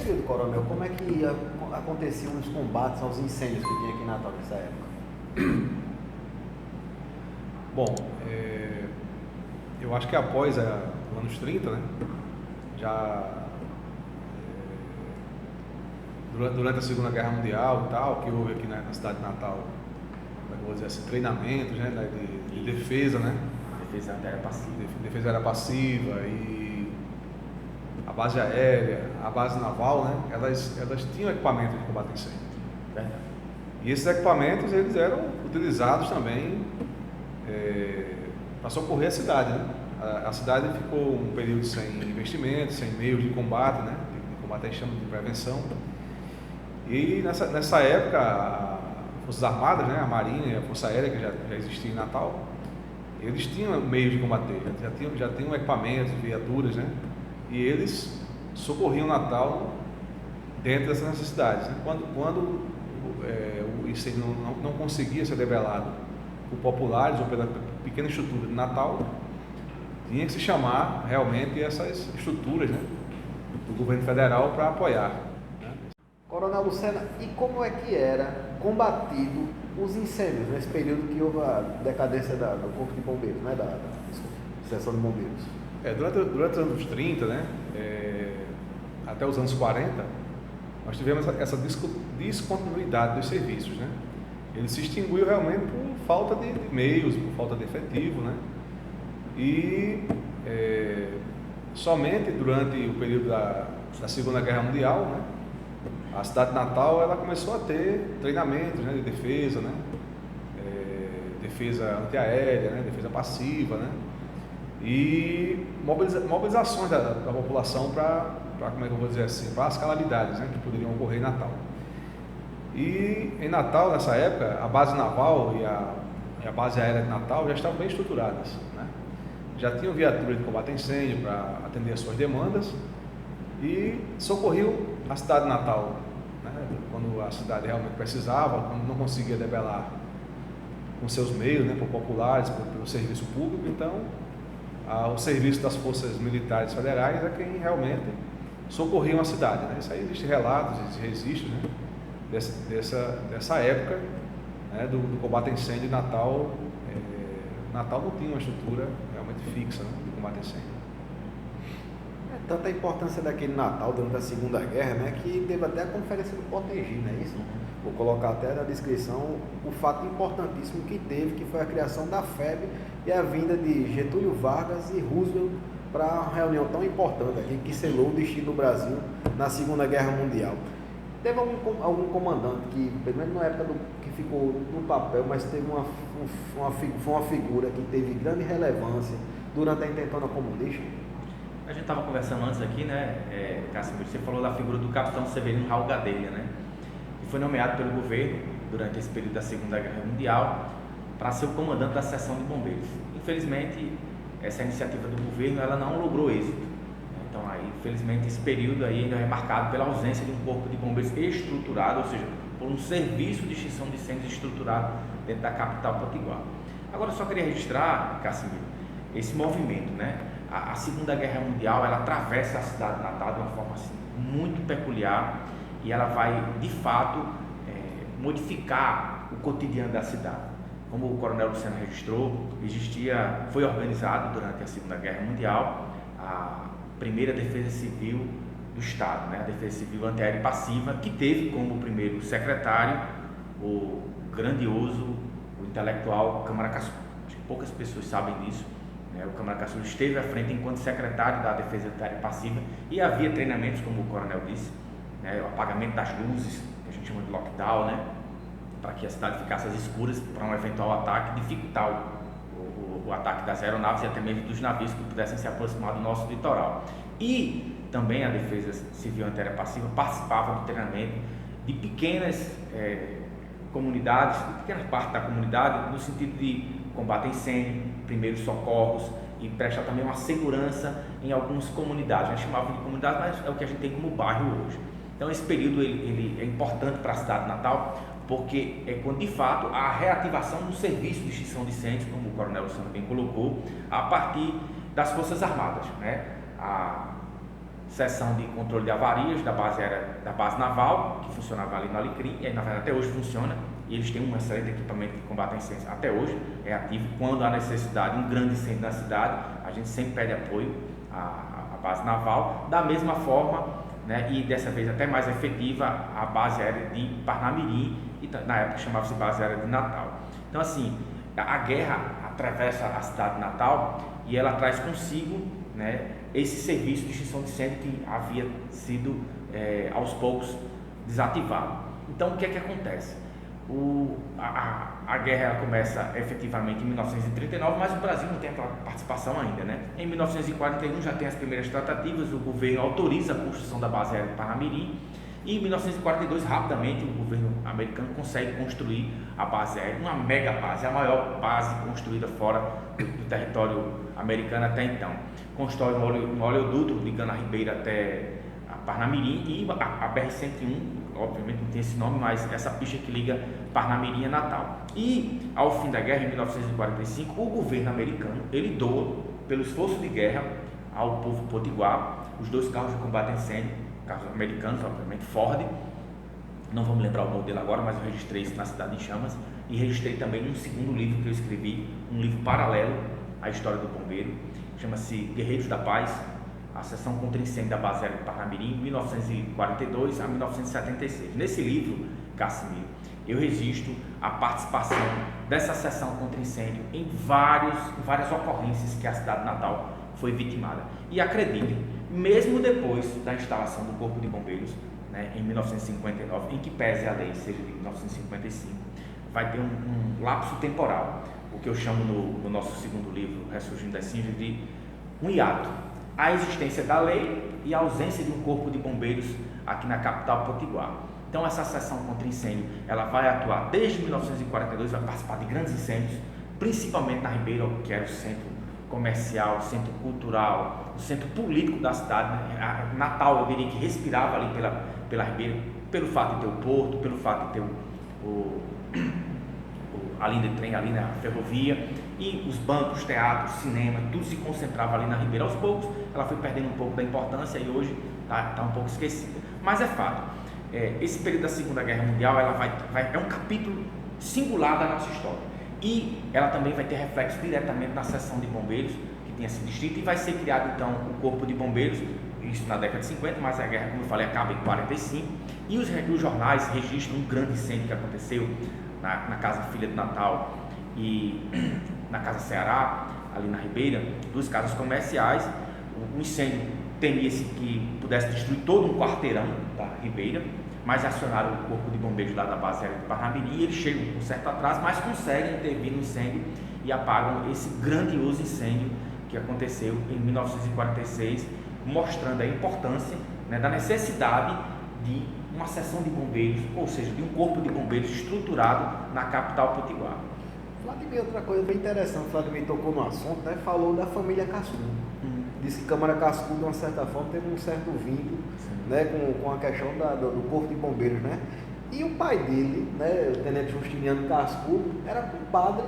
período, coronel, como é que aconteciam os combates aos incêndios que tinha aqui em Natal nessa época? Bom, eu acho que após os anos 30, né, já durante a Segunda Guerra Mundial e tal, que houve aqui na cidade de Natal, como é que eu vou dizer assim, treinamentos, né, de defesa, né? Defesa aérea passiva. Defesa aérea passiva e a base aérea, a base naval, né? Elas tinham equipamento de combate a incêndio. Verdade. E esses equipamentos, eles eram utilizados também para socorrer a cidade, né? A cidade ficou um período sem investimento, sem meios de combate, né? De combate a chama de prevenção. E nessa época, as Forças Armadas, né? A Marinha e a Força Aérea, que já existia em Natal, eles tinham meios de combater, já tinham equipamentos, viaturas, né? E eles socorriam Natal dentro dessas necessidades, né? Quando o incêndio não conseguia ser debelado por populares ou pela pequena estrutura de Natal, tinha que se chamar realmente essas estruturas, né, do governo federal para apoiar. Né? Coronel Lucena, e como é que era combatido os incêndios nesse período que houve a decadência do Corpo de Bombeiros, né, da Seção de Bombeiros? Durante os anos 30, né, até os anos 40, nós tivemos essa descontinuidade dos serviços, né? Ele se extinguiu realmente por falta de meios, por falta de efetivo, né? E somente durante o período da Segunda Guerra Mundial, né, a cidade de Natal ela começou a ter treinamentos, né, de defesa, né? Defesa antiaérea, né? Defesa passiva, né? E mobilizações da população para, como é que eu vou dizer assim, para as calamidades, né, que poderiam ocorrer em Natal. E em Natal, nessa época, a base naval e a base aérea de Natal já estavam bem estruturadas, né? Já tinham viatura de combate a incêndio para atender às suas demandas e socorriam a cidade de Natal, né? Quando a cidade realmente precisava, quando não conseguia debelar com seus meios, né, por populares, pelo serviço público. Então, o serviço das forças militares federais é quem realmente socorriam a cidade, né? Isso aí existem relatos, existem registros, né, dessa época, né, do combate a incêndio. Natal. Natal não tinha uma estrutura realmente fixa, né, de combate a incêndio. Tanta importância daquele Natal durante a Segunda Guerra, né, que teve até a Conferência do Potengi, não é isso? Vou colocar até na descrição o fato importantíssimo que teve, que foi a criação da FEB e a vinda de Getúlio Vargas e Roosevelt para uma reunião tão importante aqui, que selou o destino do Brasil na Segunda Guerra Mundial. Teve algum comandante que, pelo menos na época que ficou no papel, mas teve uma figura que teve grande relevância durante a intentona comunista? A gente estava conversando antes aqui, né, Casimiro, você falou da figura do capitão Severino Raul Gadelha, né, que foi nomeado pelo governo durante esse período da Segunda Guerra Mundial para ser o comandante da seção de bombeiros. Infelizmente, essa iniciativa do governo ela não logrou êxito. Então, aí, infelizmente, esse período aí ainda é marcado pela ausência de um corpo de bombeiros estruturado, ou seja, por um serviço de extinção de incêndios estruturado dentro da capital potiguar. Agora, eu só queria registrar, Casimiro, esse movimento, né? A Segunda Guerra Mundial, ela atravessa a cidade de Natal de uma forma assim, muito peculiar e ela vai, de fato, modificar o cotidiano da cidade. Como o coronel Lucena registrou, foi organizado durante a Segunda Guerra Mundial a primeira defesa civil do Estado, né? A defesa civil antiaérea e passiva, que teve como primeiro secretário o grandioso, o intelectual Câmara Caçula. Acho que poucas pessoas sabem disso. O Câmara Caçula esteve à frente enquanto secretário da defesa antiaérea e passiva e havia treinamentos, como o coronel disse, né? O apagamento das luzes, que a gente chama de lockdown, né? Para que a cidade ficasse às escuras para um eventual ataque, dificultar o ataque das aeronaves e até mesmo dos navios que pudessem se aproximar do nosso litoral. E também a defesa civil antiaérea passiva participava do treinamento de pequenas comunidades, de pequenas partes da comunidade, no sentido de combate a incêndio, primeiros socorros e prestar também uma segurança em algumas comunidades. A gente chamava de comunidade, mas é o que a gente tem como bairro hoje. Então esse período ele é importante para a cidade de Natal, porque é quando de fato a reativação do serviço de extinção de incêndios, como o coronel Luciano bem colocou, a partir das Forças Armadas, né? A seção de controle de avarias da base aérea, da base naval, que funcionava ali no Alecrim, e aí, na verdade, até hoje funciona, e eles têm um excelente equipamento de combate a incêndio, até hoje é ativo. Quando há necessidade, um grande incêndio na cidade, a gente sempre pede apoio à base naval. Da mesma forma, né, e dessa vez até mais efetiva, a base aérea de Parnamirim, e na época chamava-se base aérea de Natal. Então, assim, a guerra atravessa a cidade de Natal e ela traz consigo, né, esse serviço de extinção de incêndio que havia sido aos poucos desativado. Então, o que é que acontece? A guerra ela começa efetivamente em 1939, mas o Brasil não tem aquela participação ainda, né? Em 1941 já tem as primeiras tratativas, o governo autoriza a construção da base aérea de Parnamirim, e em 1942, rapidamente, o governo americano consegue construir a base aérea, uma mega base, a maior base construída fora do território americano até então. Constrói um oleoduto ligando a Ribeira até a Parnamirim, e a BR-101, obviamente não tem esse nome, mas essa pista que liga Parnamirim a Natal. E ao fim da guerra, em 1945, o governo americano, ele doa, pelo esforço de guerra ao povo potiguar, os 2 carros de combate a incêndio, carros americanos, obviamente, Ford, não vou me lembrar o modelo agora, mas eu registrei isso na Cidade em Chamas, e registrei também um segundo livro que eu escrevi, um livro paralelo à história do bombeiro, chama-se Guerreiros da Paz, a seção contra incêndio da base aérea de Parnamirim, 1942 a 1976. Nesse livro, Cassimiro, eu registro a participação dessa seção contra incêndio em várias ocorrências que a cidade de Natal foi vitimada. E acreditem, mesmo depois da instalação do Corpo de Bombeiros, né, em 1959, em que pese a lei seja de 1955, vai ter um lapso temporal, o que eu chamo no nosso segundo livro, Ressurgindo das Cinzas, de um hiato. A existência da lei e a ausência de um corpo de bombeiros aqui na capital potiguar. Então, essa seção contra incêndio, ela vai atuar desde 1942, vai participar de grandes incêndios, principalmente na Ribeira, que era o centro comercial, o centro cultural, o centro político da cidade, né? Natal, eu diria que respirava ali pela Ribeira, pelo fato de ter o porto, pelo fato de ter a linha de trem ali, né, a ferrovia, e os bancos, teatros, cinema, tudo se concentrava ali na Ribeira. Aos poucos, ela foi perdendo um pouco da importância e hoje está um pouco esquecida. Mas é fato, esse período da Segunda Guerra Mundial, ela é um capítulo singular da nossa história. E ela também vai ter reflexo diretamente na seção de bombeiros, que tinha sido extinta, e vai ser criado então o Corpo de Bombeiros, isso na década de 50, mas a guerra, como eu falei, acaba em 45, e os jornais registram um grande incêndio que aconteceu na Casa Filha de Natal e na Casa Ceará, ali na Ribeira, 2 casas comerciais. O incêndio temia-se que pudesse destruir todo um quarteirão da Ribeira, mas acionaram o Corpo de Bombeiros lá da base aérea de Parnamirim, e eles chegam com certo atraso, mas conseguem intervir no incêndio e apagam esse grandioso incêndio que aconteceu em 1946, mostrando a importância, né, da necessidade de uma seção de bombeiros, ou seja, de um corpo de bombeiros estruturado na capital potiguar. Vladimir, outra coisa bem interessante, Vladimir tocou no assunto, né? Falou da família Cascudo. Disse que Câmara Cascudo, de uma certa forma, teve um certo vínculo, né, com a questão do corpo de bombeiros, né? E o pai dele, né, o tenente Justiniano Cascudo, era compadre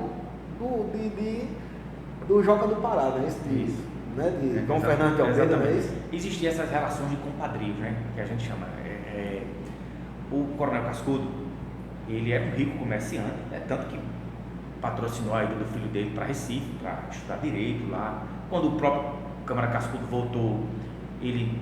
do Joca do Pará, né? Isso. Né, de Dom Fernando de Almeida, não é isso? Existiam essas relações de compadrios, né, que a gente chama. O Coronel Cascudo, ele era um rico comerciante, né, tanto que patrocinou a ida do filho dele para Recife, para estudar direito lá. Quando o próprio Câmara Cascudo voltou, ele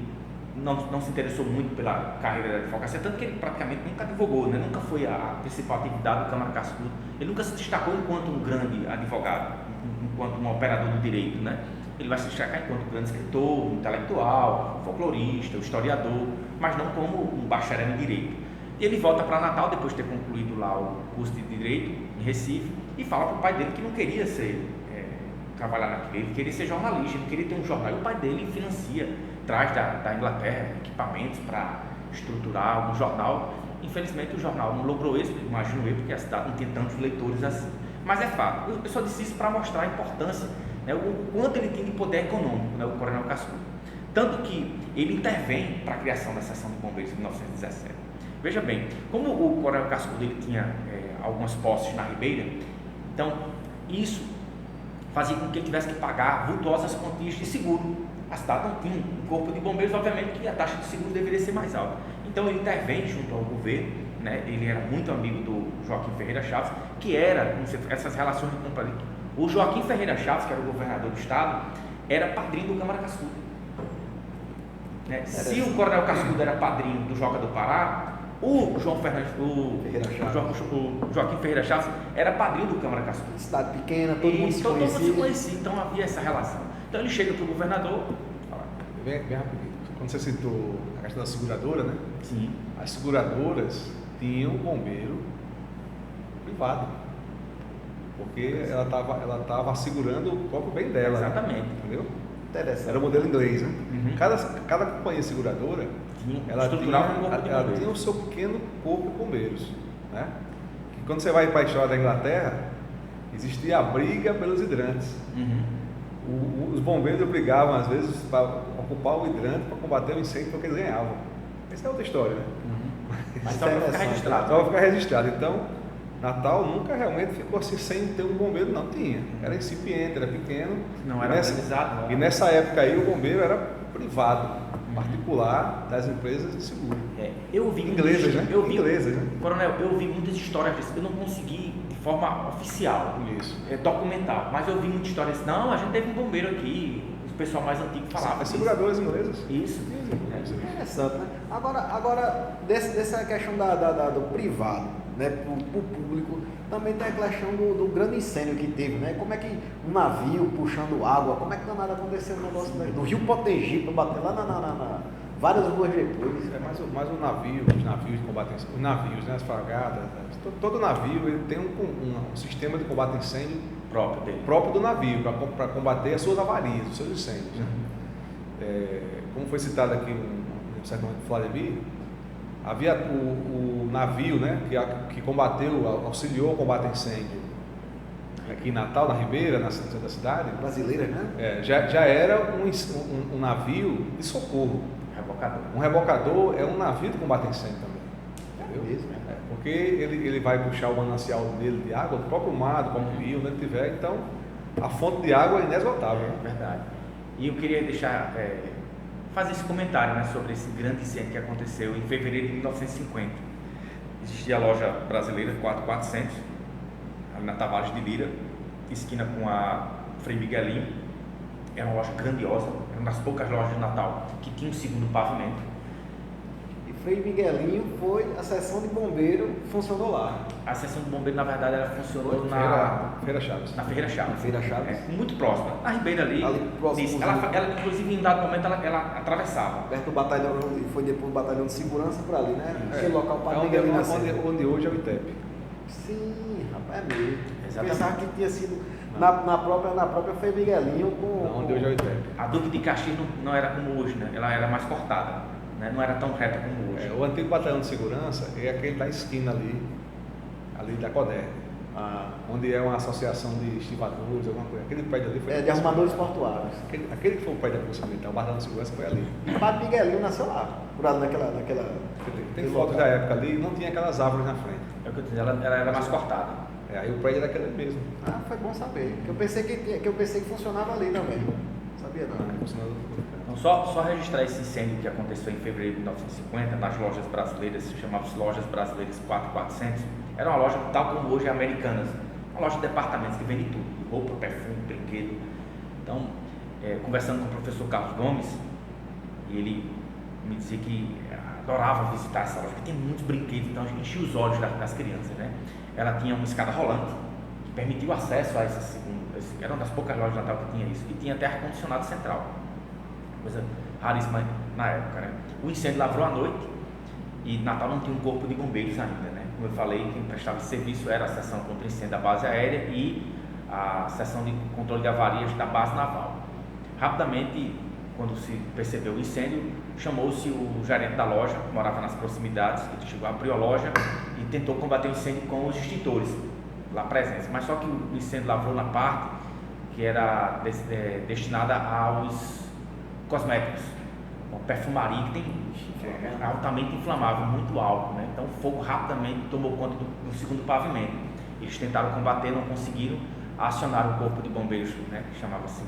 não se interessou muito pela carreira da advocacia, tanto que ele praticamente nunca advogou, né? Nunca foi a principal atividade do Câmara Cascudo. Ele nunca se destacou enquanto um grande advogado, enquanto um operador do direito, né? Ele vai se destacar enquanto um grande escritor, um intelectual, um folclorista, um historiador, mas não como um bacharel em direito. E ele volta para Natal, depois de ter concluído lá o curso de Direito em Recife, e fala para o pai dele que não queria trabalhar naquilo, ele queria ser jornalista, ele queria ter um jornal. E o pai dele financia, traz da Inglaterra equipamentos para estruturar um jornal. Infelizmente o jornal não logrou êxito, imagino eu, porque a cidade não tem tantos leitores assim. Mas é fato, eu só disse isso para mostrar a importância, né, o quanto ele tem de poder econômico, né, o Coronel Cascudo. Tanto que ele intervém para a criação da seção de bombeiros em 1917. Veja bem, como o Coronel Cascudo ele tinha algumas posses na Ribeira, então isso fazia com que ele tivesse que pagar vultuosas quantias de seguro. a cidade não tinha um corpo de bombeiros, obviamente que a taxa de seguro deveria ser mais alta. Então ele intervém junto ao governo, né? Ele era muito amigo do Joaquim Ferreira Chaves, que era, essas relações de compra. O Joaquim Ferreira Chaves, que era o governador do estado, era padrinho do Câmara Cascudo. Né? Se o Coronel Cascudo era padrinho do Joca do Pará, o Joaquim Ferreira Chaves era padrinho do Câmara Cascudo. Cidade pequena, todo mundo se conhecia, então havia essa relação. Então ele chega para o governador. Bem rapidinho. Quando você citou a questão da seguradora, né? Sim. As seguradoras tinham um bombeiro privado, porque ela estava assegurando o próprio bem dela. Exatamente. Né? Entendeu? Interessante. Era o modelo inglês, né? Uhum. Cada companhia seguradora ela tinha o seu pequeno corpo de bombeiros, né? E quando você vai para a história da Inglaterra, existia a briga pelos hidrantes. Uhum. Os bombeiros brigavam às vezes para ocupar o hidrante para combater o incêndio porque eles ganhavam. Essa é outra história, né? Uhum. Mas só para ficar registrado. Só para ficar registrado. Então, Natal nunca realmente ficou assim sem ter um bombeiro, não tinha. Era incipiente, era pequeno. Não era organizado. E nessa época aí o bombeiro era privado, particular das empresas de seguro. Eu vi inglesas, né? Inglesas, né? Coronel, eu vi muitas histórias disso. Eu não consegui de forma oficial documentar, mas eu vi muitas histórias. Não, a gente teve um bombeiro aqui. O pessoal mais antigo falava. As seguradoras inglesas. Isso. Interessante, né? Agora dessa questão do privado, né, para o público, também tem a questão do grande incêndio que teve, né? Como é que um navio puxando água, como é que danado aconteceu o negócio do Rio Potengi para bater lá na várias ruas depois? Mas os navios de combate a incêndio, os navios, né, as fragatas, todo navio ele tem um sistema de combate a incêndio próprio do navio, para combater as suas avarias, os seus incêndios. Né? Como foi citado aqui no certo momento do Vladimir, havia o navio, né, que combateu, auxiliou o combate a incêndio aqui em Natal, na Ribeira, na centro da cidade. Brasileira, né? Já era um navio de socorro. Um rebocador é um navio de combate a incêndio também. Entendeu? Mesmo, né? Porque ele vai puxar o manancial dele de água do próprio mar, do próprio rio, onde ele tiver. Então, a fonte de água é inesgotável. É verdade. E eu queria fazer esse comentário, né, sobre esse grande incêndio que aconteceu em fevereiro de 1950. Existia a loja brasileira 4400, ali na Tavares de Lira, esquina com a Frei Miguelinho. Era uma loja grandiosa, era uma das poucas lojas de Natal que tinha um segundo pavimento. E Frei Miguelinho foi a seção de bombeiro, funcionou lá. A seção de bombeiro, na verdade, ela funcionou na Ferreira Chaves. Na Ferreira Chaves. Feira Chaves. Muito próxima. Na Ribeira ali próximo, ela, inclusive, em dado momento, ela atravessava. Perto do batalhão, foi depois do batalhão de segurança por ali, né? Aquele local para onde hoje é o ITEP. Sim, rapaz, é mesmo. Exatamente. Pensava que tinha sido na própria Frei Miguelinho com... Onde hoje é o ITEP. A Duque de Caxias não era como hoje, né? Ela era mais cortada, né? Não era tão reta como hoje. O antigo batalhão de segurança é aquele da esquina ali da CODER. Onde é uma associação de estivadores, alguma coisa. Aquele prédio ali foi... de arrumadores portuários. Aquele que foi o prédio da Polícia Militar, o batalhão de segurança foi ali. E o Padre Miguelinho nasceu lá, por ali naquela Tem fotos da época ali, não tinha aquelas árvores na frente. É o que eu disse, ela era mais cortada. Aí o prédio era aquele mesmo. Foi bom saber. Que eu pensei que funcionava ali também. Sabia não. Então, só registrar esse incêndio que aconteceu em fevereiro de 1950 nas lojas brasileiras, chamavam-se Lojas Brasileiras 4400. Era uma loja tal como hoje é Americanas, uma loja de departamentos que vende tudo, roupa, perfume, brinquedo. Então, conversando com o professor Carlos Gomes, e ele me dizia que adorava visitar essa loja, porque tem muitos brinquedos, então a gente enchia os olhos das crianças, né? Ela tinha uma escada rolante que permitiu acesso a esse segundo, era uma das poucas lojas de Natal que tinha isso, e tinha até ar-condicionado central, coisa raríssima na época, né? O incêndio lavrou à noite e Natal não tinha um corpo de bombeiros ainda, né? Como eu falei, quem prestava serviço era a seção contra incêndio da base aérea e a seção de controle de avarias da base naval. Rapidamente, quando se percebeu o incêndio, chamou-se o gerente da loja, que morava nas proximidades, ele chegou a abrir a loja e tentou combater o incêndio com os extintores lá presentes. Mas só que o incêndio lavrou na parte que era destinada aos cosméticos, uma perfumaria que é altamente inflamável, muito álcool, né? Então o fogo rapidamente tomou conta do segundo pavimento. Eles tentaram combater, não conseguiram, acionaram o corpo de bombeiros, né, que chamava assim,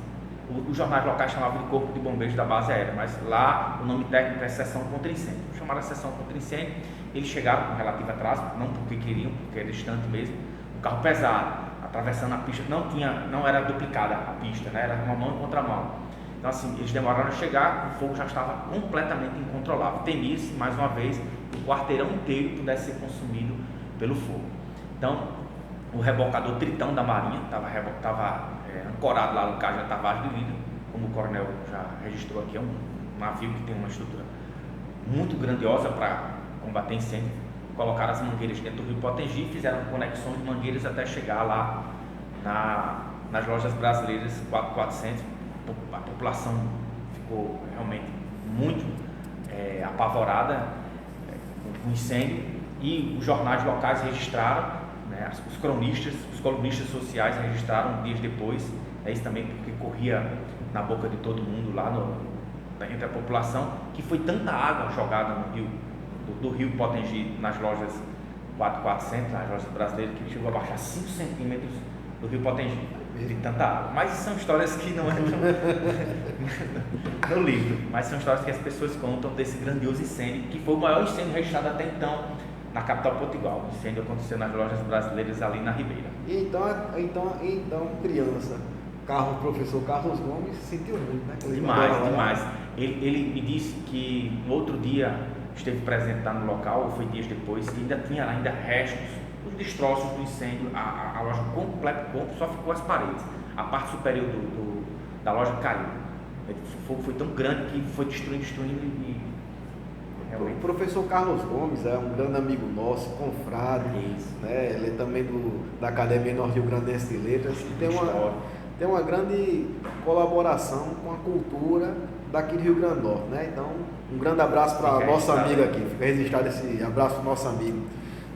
Os jornais locais chamavam de Corpo de Bombeiros da Base Aérea, mas lá o nome técnico é Seção Contra Incêndio. Chamaram a Seção Contra Incêndio, eles chegaram com relativo atraso, não porque queriam, porque era distante mesmo, um carro pesado, atravessando a pista, não era duplicada a pista, né? Era uma mão e contramão. Então assim, eles demoraram a chegar, o fogo já estava completamente incontrolável. Temia-se, mais uma vez, que o quarteirão inteiro pudesse ser consumido pelo fogo. Então, o rebocador Tritão da Marinha estava ancorado lá no Cais da Tavares de Lida, como o coronel já registrou aqui, é um navio que tem uma estrutura muito grandiosa para combater incêndio. Colocaram as mangueiras dentro do rio Potengi e fizeram conexões de mangueiras até chegar lá nas lojas brasileiras 4400. A população ficou realmente muito apavorada com o incêndio, e os jornais locais registraram, né, os colunistas sociais registraram dias depois, isso também porque corria na boca de todo mundo lá entre a população, que foi tanta água jogada no rio, do rio Potengi nas lojas 4400, nas lojas brasileiras, que chegou a baixar 5 centímetros do rio Potengi, de tanta água. Mas são histórias que não entram no livro, mas são histórias que as pessoas contam desse grandioso incêndio, que foi o maior incêndio registrado até então na capital potiguar. O incêndio aconteceu nas lojas brasileiras ali na Ribeira. Então, criança, o professor Carlos Gomes sentiu muito, né? Demais. Ele me disse que no outro dia esteve presente lá no local, ou foi dias depois, e ainda tinha restos, os destroços do incêndio. A loja completa, só ficou as paredes. A parte superior da loja caiu. O fogo foi tão grande que foi destruindo e realmente. O professor Carlos Gomes é um grande amigo nosso, confrade, né? Ele é também da Academia Norte-Rio-Grandense de Letras, e tem uma grande colaboração com a cultura daqui do Rio Grande do Norte, né? Então, um grande abraço para nosso amigo aqui, fica registrado esse abraço para o nosso amigo.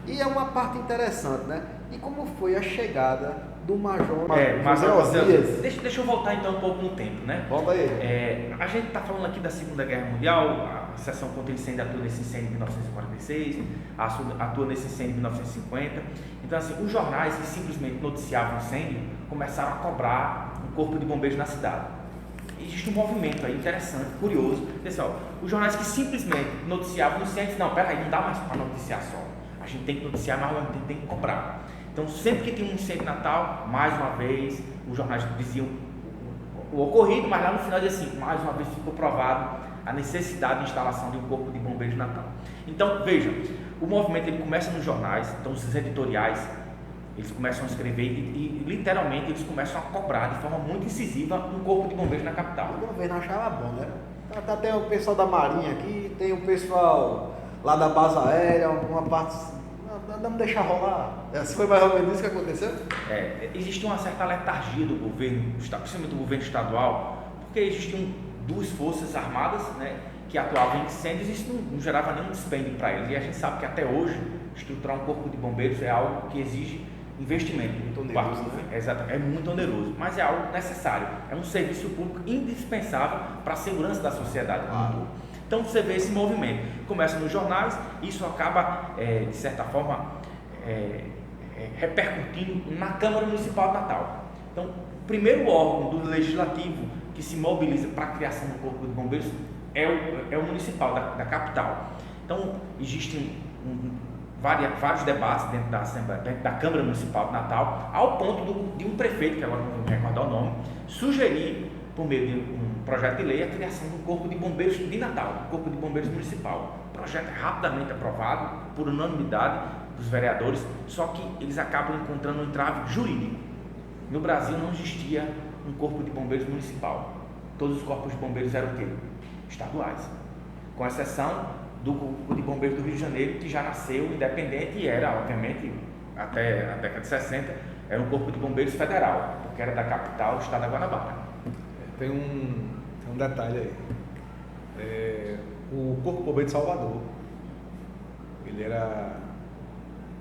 E é uma parte interessante, né? E como foi a chegada do Major José Osias? Deixa eu voltar então um pouco no tempo, né? Volta aí. A gente está falando aqui da Segunda Guerra Mundial, a Seção Contra Incêndio atua nesse incêndio em 1946, atua nesse incêndio em 1950. Então, assim, os jornais que simplesmente noticiavam o incêndio começaram a cobrar um corpo de bombeiros na cidade. Existe um movimento aí interessante, curioso. Pessoal, os jornais que simplesmente noticiavam o incêndio, não, peraí, não dá mais para noticiar só. A gente tem que noticiar, mas ao mesmo tempo tem que cobrar. Então, sempre que tinha um incêndio Natal, mais uma vez, os jornais diziam o ocorrido, mas lá no final dizia assim, mais uma vez ficou provado a necessidade de instalação de um corpo de bombeiros de Natal. Então, veja, o movimento ele começa nos jornais, então os editoriais, eles começam a escrever e literalmente eles começam a cobrar de forma muito incisiva um corpo de bombeiros na capital. O governo achava bom, né? Tem o pessoal da Marinha aqui, tem o pessoal lá da base aérea, uma parte... Vamos deixar rolar. Foi mais ou menos isso que aconteceu? Existe uma certa letargia do governo, principalmente do governo estadual, porque existiam duas forças armadas, né, que atuavam em incêndios, e isso não gerava nenhum dispêndio para eles. E a gente sabe que até hoje estruturar um corpo de bombeiros é algo que exige investimento. Muito oneroso, né? Exatamente, é muito oneroso, mas é algo necessário. É um serviço público indispensável para a segurança da sociedade. Então você vê esse movimento, começa nos jornais, isso acaba, de certa forma, repercutindo na Câmara Municipal de Natal. Então, o primeiro órgão do Legislativo que se mobiliza para a criação do Corpo de Bombeiros é o municipal, da capital. Então, existem vários debates dentro da Assembleia, dentro da Câmara Municipal de Natal, ao ponto de um prefeito, que agora não vou me recordar o nome, sugerir, por meio de um projeto de lei, a criação do Corpo de Bombeiros de Natal, o Corpo de Bombeiros Municipal. O projeto é rapidamente aprovado, por unanimidade dos vereadores, só que eles acabam encontrando um entrave jurídico. No Brasil não existia um Corpo de Bombeiros Municipal. Todos os corpos de bombeiros eram o quê? Estaduais. Com exceção do Corpo de Bombeiros do Rio de Janeiro, que já nasceu independente e era, obviamente, até a década de 60, era um Corpo de Bombeiros federal, porque era da capital do estado da Guanabara. Tem um detalhe aí. O Corpo de Bombeiros de Salvador, ele era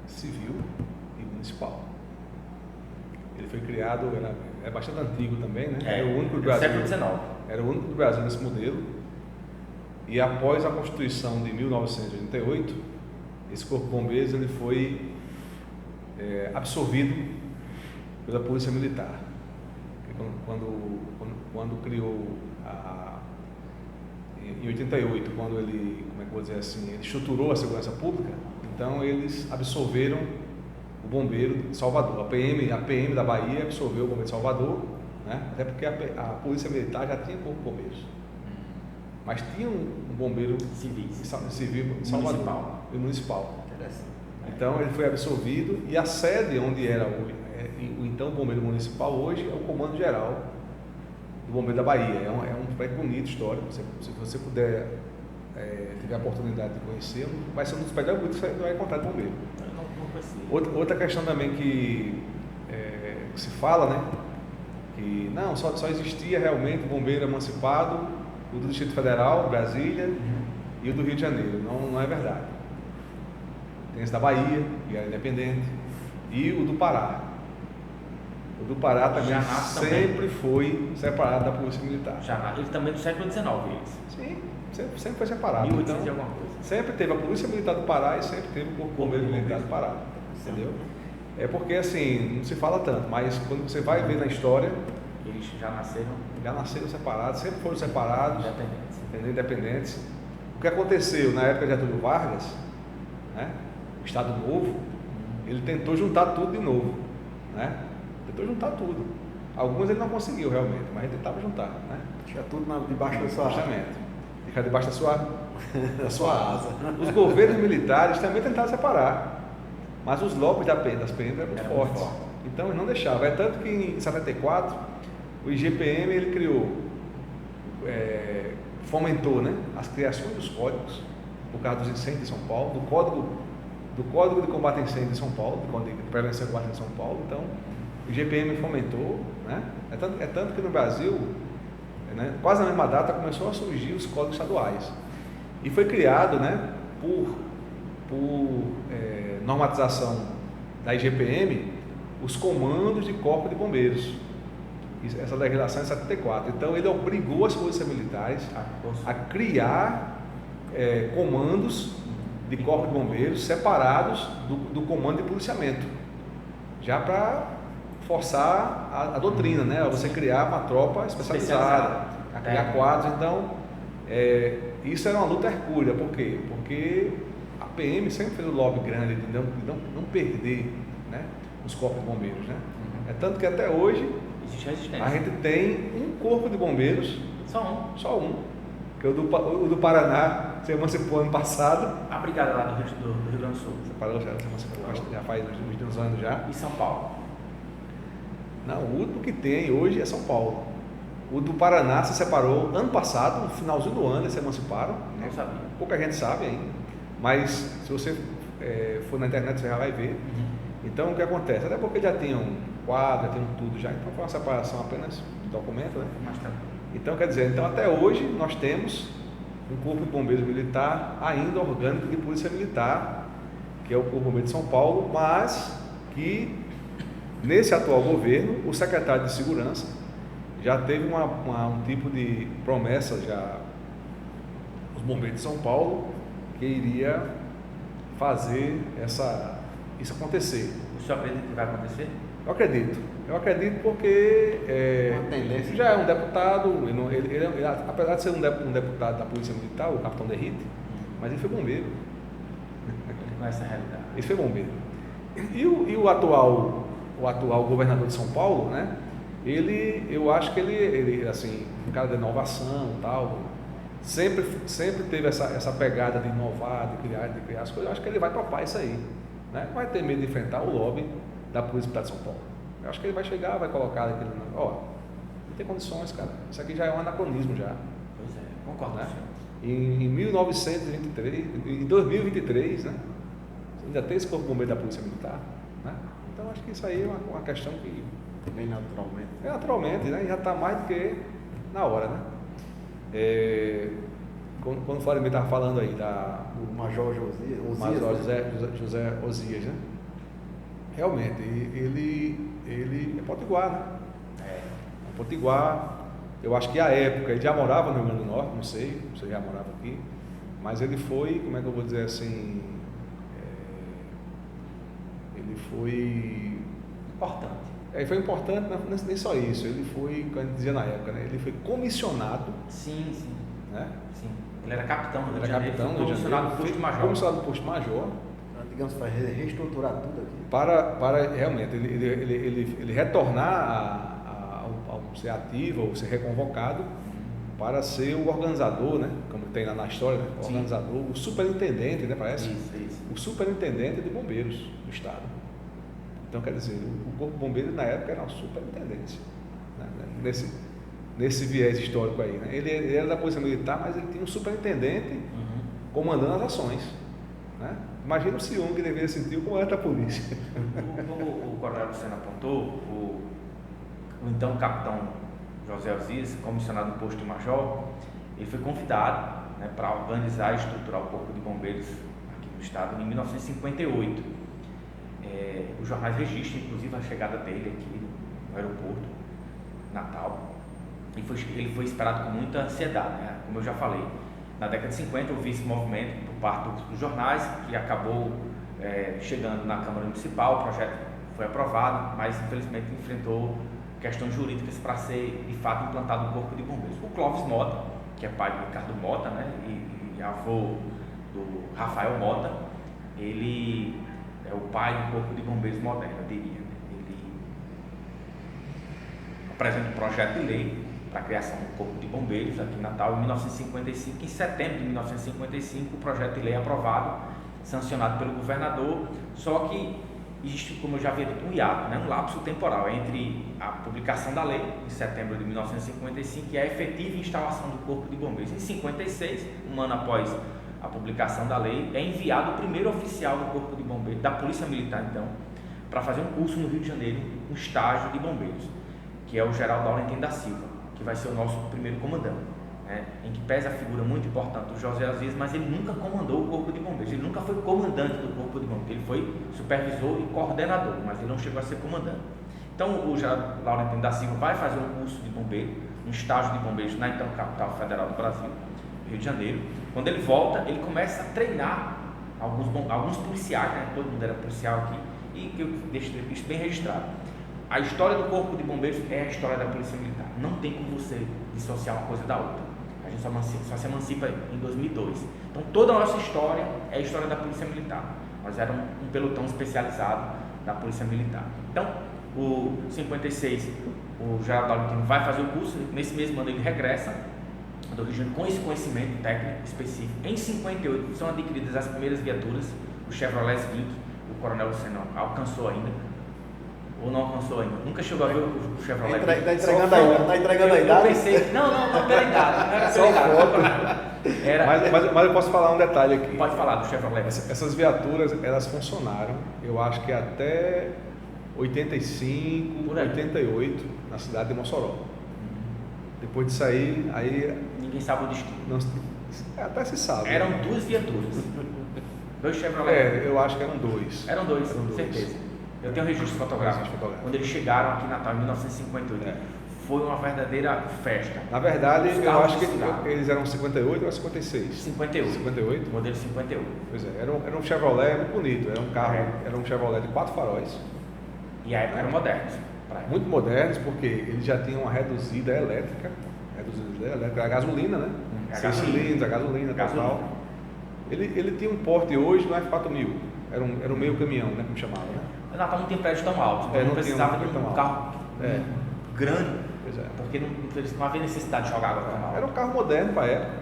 civil e municipal. Ele foi criado, é bastante antigo também, né? Era o único do Brasil. Século XIX. Era o único do Brasil nesse modelo. E após a Constituição de 1988, esse Corpo de Bombeiros ele foi absorvido pela Polícia Militar. Quando criou em 88, quando ele, como é que eu vou dizer assim, ele estruturou a segurança pública, então eles absorveram o bombeiro de Salvador. A PM da Bahia absorveu o bombeiro de Salvador, né? Até porque a polícia militar já tinha corpo de bombeiros. Mas tinha um bombeiro civil em Salvador, municipal. Então ele foi absorvido e a sede onde era o então bombeiro municipal hoje é o Comando Geral do Bombeiro da Bahia. É um prédio bonito, histórico. Se você puder, tiver a oportunidade de conhecer, vai ser um dos prédios bonitos que você vai encontrar de bombeiro. Outra questão também que se fala, né? Que não, só existia realmente o bombeiro emancipado, o do Distrito Federal, Brasília, e o do Rio de Janeiro. Não é verdade. Tem esse da Bahia, que era independente, e o do Pará. O do Pará também sempre foi separado da Polícia Militar. Ele também do século XIX, eles. Sim, sempre foi separado. 1800 e alguma coisa. Sempre teve a Polícia Militar do Pará e sempre teve o Corpo Bombeiro Militar do Pará. Entendeu? É porque assim, não se fala tanto, mas quando você vai ver na história, eles já nasceram separados, sempre foram separados, independentes. O que aconteceu na época de Getúlio Vargas, né? O Estado Novo, ele tentou juntar tudo de novo, né? Tentou juntar tudo. Alguns ele não conseguiu realmente, mas ele tentava juntar, né? Tinha tudo debaixo da sua asa. Fica debaixo da sua asa. Os governos militares também tentaram separar, mas os lobbies das PM eram muito fortes. Então eles não deixavam. É tanto que em 74 o IGPM ele criou, fomentou, né, as criações dos códigos por causa dos incêndios de São Paulo, do Código de Combate a Incêndio de São Paulo, do Código de Prevenção e Combate em São Paulo. Então o IGPM fomentou, né? É tanto que no Brasil, né, quase na mesma data começou a surgir os códigos estaduais e foi criado, né, por normatização da IGPM, os comandos de corpo de bombeiros. Essa legislação é 74. Então ele obrigou as polícias militares a criar comandos de corpo de bombeiros separados do comando de policiamento, já para forçar a doutrina, né? Você criar uma tropa especializada, criar quadros. Então isso era uma luta hercúlea. Por quê? Porque a PM sempre fez um lobby grande de não perder, né, os corpos de bombeiros, né? É tanto que até hoje a gente tem um corpo de bombeiros, só um, que é o do Paraná, se emancipou ano passado. A brigada lá do Rio Grande do Sul. Separou, já se emancipou, já faz uns anos já. E São Paulo? Não, o único que tem hoje é São Paulo. O do Paraná se separou ano passado, no finalzinho do ano eles se emanciparam. Não sabia. Pouca gente sabe ainda, mas se você for na internet você já vai ver. Então o que acontece? Até porque já tinham quadro, já tinham tudo já, então foi uma separação apenas de documento, né? Então quer dizer, até hoje nós temos um corpo de bombeiros militar ainda orgânico de polícia militar, que é o Corpo Bombeiro de São Paulo, mas que nesse atual governo o secretário de Segurança já teve um tipo de promessa já os bombeiros de São Paulo que iria fazer isso acontecer. O senhor acredita que vai acontecer? Eu acredito porque já é um deputado, ele, apesar de ser um deputado da Polícia Militar, o Capitão Derrite, mas ele foi bombeiro. Ele conhece a realidade. Ele foi bombeiro. E o atual governador de São Paulo, né? Eu acho que ele assim, um cara de inovação e tal, sempre teve essa pegada de inovar, de criar as coisas. Eu acho que ele vai topar isso aí, né? Não vai ter medo de enfrentar o lobby da Polícia Militar de São Paulo. Eu acho que ele vai chegar, vai colocar aquele, não tem condições, cara. Isso aqui já é um anacronismo já. Pois é, concordo, né? Em 1923, em 2023, né? Ainda tem esse corpo bombeiro da Polícia Militar, né? Então acho que isso aí é uma questão que vem naturalmente. Naturalmente, né? Já está mais do que na hora, né? Quando o Flávio estava falando aí o Major José Osias, né? Realmente, ele é potiguar, né? É potiguar. Eu acho que à época ele já morava no Rio Grande do Norte, não sei se ele já morava aqui, mas ele foi, como é que eu vou dizer assim, ele foi Aí foi importante, nem só isso, ele foi, como a gente dizia na época, né? Ele foi comissionado. Sim. Né? Sim. Ele era capitão do Rio de Ele era Janeiro, capitão do Rio de comissionado Janeiro, do posto major. comissionado do posto major. Digamos, para reestruturar tudo aqui. Para realmente ele retornar ao ser ativo, ou ser reconvocado, para ser o organizador, né? Como tem lá na história, né? O Sim. organizador, o superintendente, né? Parece? Isso. O superintendente de bombeiros do estado. Então, quer dizer, o Corpo de Bombeiros na época era uma superintendência, né? Nesse viés histórico aí, né? Ele era da Polícia Militar, mas ele tinha um superintendente comandando as ações, né? Imagina o ciúme que deveria sentir o comandante da polícia. Como o coronel Luciano apontou, o então capitão José Alziz, comissionado do posto de major, ele foi convidado, né, para organizar e estruturar o Corpo de Bombeiros aqui no estado em 1958. Os jornais registram, inclusive, a chegada dele aqui no aeroporto, Natal. Ele foi esperado com muita ansiedade, né? Como eu já falei. Na década de 50 houve esse movimento por parte dos jornais, que acabou chegando na Câmara Municipal. O projeto foi aprovado, mas infelizmente enfrentou questões jurídicas para ser de fato implantado no Corpo de Bombeiros. O Clóvis Mota, que é pai do Ricardo Mota, né, e avô do Rafael Mota, ele é o pai do Corpo de Bombeiros moderno, eu diria. Ele apresenta um projeto de lei para a criação do Corpo de Bombeiros aqui em Natal em 1955. Em setembro de 1955, o projeto de lei é aprovado, sancionado pelo governador, só que existe, como eu já havia dito, um hiato, né, um lapso temporal entre a publicação da lei, em setembro de 1955, e a efetiva instalação do Corpo de Bombeiros. Em 56, um ano após a publicação da lei, é enviado o primeiro oficial do Corpo de Bombeiros, da Polícia Militar, então, para fazer um curso no Rio de Janeiro, um estágio de bombeiros, que é o Geraldo Laurentino da Silva, que vai ser o nosso primeiro comandante, né, em que pesa a figura muito importante do José Aziz, mas ele nunca comandou o Corpo de Bombeiros, ele nunca foi comandante do Corpo de Bombeiros, ele foi supervisor e coordenador, mas ele não chegou a ser comandante. Então, o Geraldo Laurentino da Silva vai fazer um curso de bombeiro, um estágio de bombeiros na então capital federal do Brasil, Rio de Janeiro. Quando ele volta, ele começa a treinar alguns policiais, né? Todo mundo era policial aqui, e que eu deixo isso bem registrado. A história do Corpo de Bombeiros é a história da Polícia Militar. Não tem como você dissociar uma coisa da outra. A gente só se emancipa em 2002. Então, toda a nossa história é a história da Polícia Militar. Nós éramos um pelotão especializado da Polícia Militar. Então, o 56, o Geraldo Laurentino vai fazer o curso. Nesse mesmo ano ele regressa do Rio de Janeiro com esse conhecimento técnico específico. Em 58 são adquiridas as primeiras viaturas, o Chevrolet Svick, o coronel Luciano alcançou ainda, ou não alcançou ainda, nunca chegou a ver o Chevrolet. Está entregando a idade? Eu pensei, não, pela idade, não era pela idade. Mas eu posso falar um detalhe aqui. Pode falar do Chevrolet. Essas viaturas, elas funcionaram, eu acho que até 85, 88, na cidade de Mossoró. Depois de sair, aí... Ninguém sabe o destino. Até se sabe. Eram duas viaturas. Dois Chevrolet. Eu acho que eram dois. Eram dois, certeza. Eu tenho um registro fotográfico. Quando eles chegaram aqui em Natal, em 1958. Foi uma verdadeira festa. Na verdade, eu acho que eles eram 58 ou 56? 58. 58? Modelo 58. Pois é, era um Chevrolet muito bonito. Era um carro, era um Chevrolet de 4 faróis. E a época eram modernos. Muito modernos, porque eles já tinham uma reduzida elétrica, a gasolina, né? 6 cilindros, a gasolina, tal. Ele tinha um porte hoje no F4000, era um meio caminhão, né? Como chamava, né? O Natal não tem prédio tão alto, então não precisava de um carro grande, porque não havia necessidade de jogar água tão alto. Era um carro moderno para a época,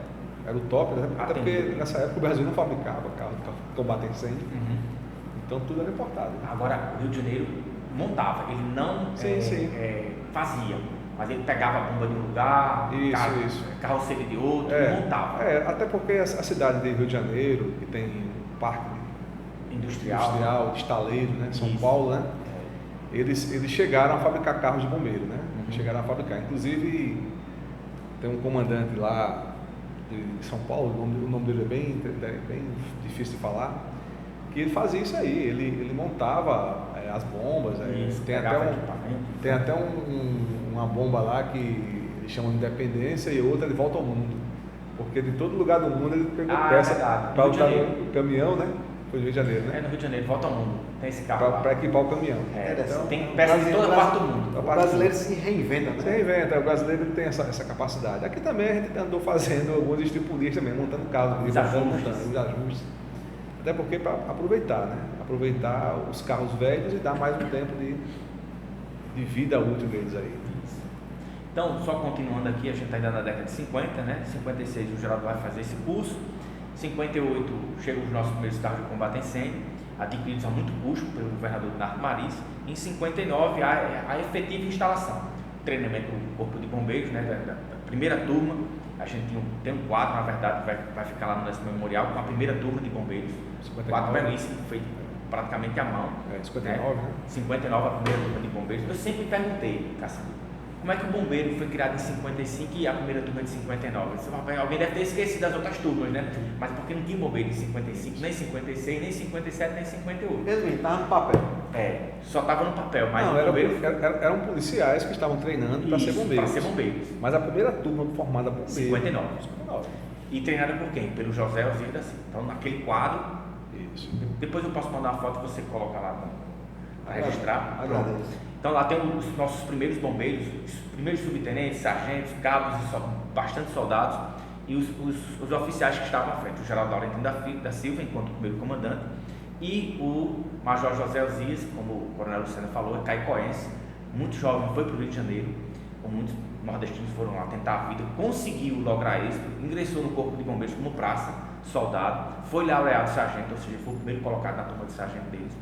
era o top, né? Até porque nessa época o Brasil não fabricava carro de combate a incêndio, então tudo era importado. Agora, o Rio de Janeiro montava, ele não fazia, mas ele pegava a bomba de um lugar, carroceria de outro, e montava. Até porque a cidade de Rio de Janeiro, que tem um parque industrial, de estaleiro, né? São Paulo, né? Eles chegaram a fabricar carros de bombeiro, né? Chegaram a fabricar. Inclusive, tem um comandante lá de São Paulo, o nome dele é bem difícil de falar, que ele fazia isso aí, ele montava as bombas, tem até uma bomba lá que eles chamam de Independência e outra de Volta ao Mundo, porque de todo lugar do mundo ele pegou peça para botar no caminhão, né? Foi no Rio de Janeiro, né? É no Rio de Janeiro, volta ao mundo. Tem esse carro lá. Para equipar o caminhão. Então, tem peças de toda parte do mundo. O brasileiro se reinventa, né? Se reinventa, o brasileiro tem essa capacidade. Aqui também a gente andou fazendo alguns estipulistas também, montando carros, Os ajustes. Até porque para aproveitar, né? Aproveitar os carros velhos e dar mais um tempo de vida útil deles aí. Então, só continuando aqui, a gente está ainda na década de 50, né? 56 o Geraldo vai fazer esse curso. 58 chegam os nossos primeiros carros de combate a incêndio, adquiridos a muito custo pelo governador Nardo Maris. Em 59 a efetiva instalação, treinamento do Corpo de Bombeiros, né? Da primeira turma. A gente tem um quadro, na verdade, vai ficar lá no nosso memorial com a primeira turma de bombeiros. 59. Quadro belíssimo, feito praticamente à mão. 59, né? 59 a primeira turma de bombeiros. Eu sempre perguntei, Cassiano, como é que o bombeiro foi criado em 55 e a primeira turma de 59? Alguém deve ter esquecido das outras turmas, né? Mas porque não tinha bombeiro em 55, nem 56, nem 57, nem 58. Mesmo, estava no papel. Só estava no papel, mas não, o bombeiro... eram policiais que estavam treinando para ser bombeiros. Para ser bombeiros. Mas a primeira turma formada por bombeiros. 59. E treinada por quem? Pelo José Osiris da Silva. Então, naquele quadro... Isso. Depois eu posso mandar uma foto que você coloca lá para registrar. Agradeço. Então lá tem os nossos primeiros bombeiros, os primeiros subtenentes, sargentos, cabos, bastante soldados e os oficiais que estavam à frente, o Geraldo Laurentino da Silva, enquanto primeiro comandante, e o Major José Osias, como o Coronel Luciano falou, é caicoense, muito jovem, foi para o Rio de Janeiro, como muitos nordestinos foram lá tentar a vida, conseguiu lograr êxito, ingressou no Corpo de Bombeiros como praça, soldado, foi laureado sargento, ou seja, foi o primeiro colocado na turma de sargento deles,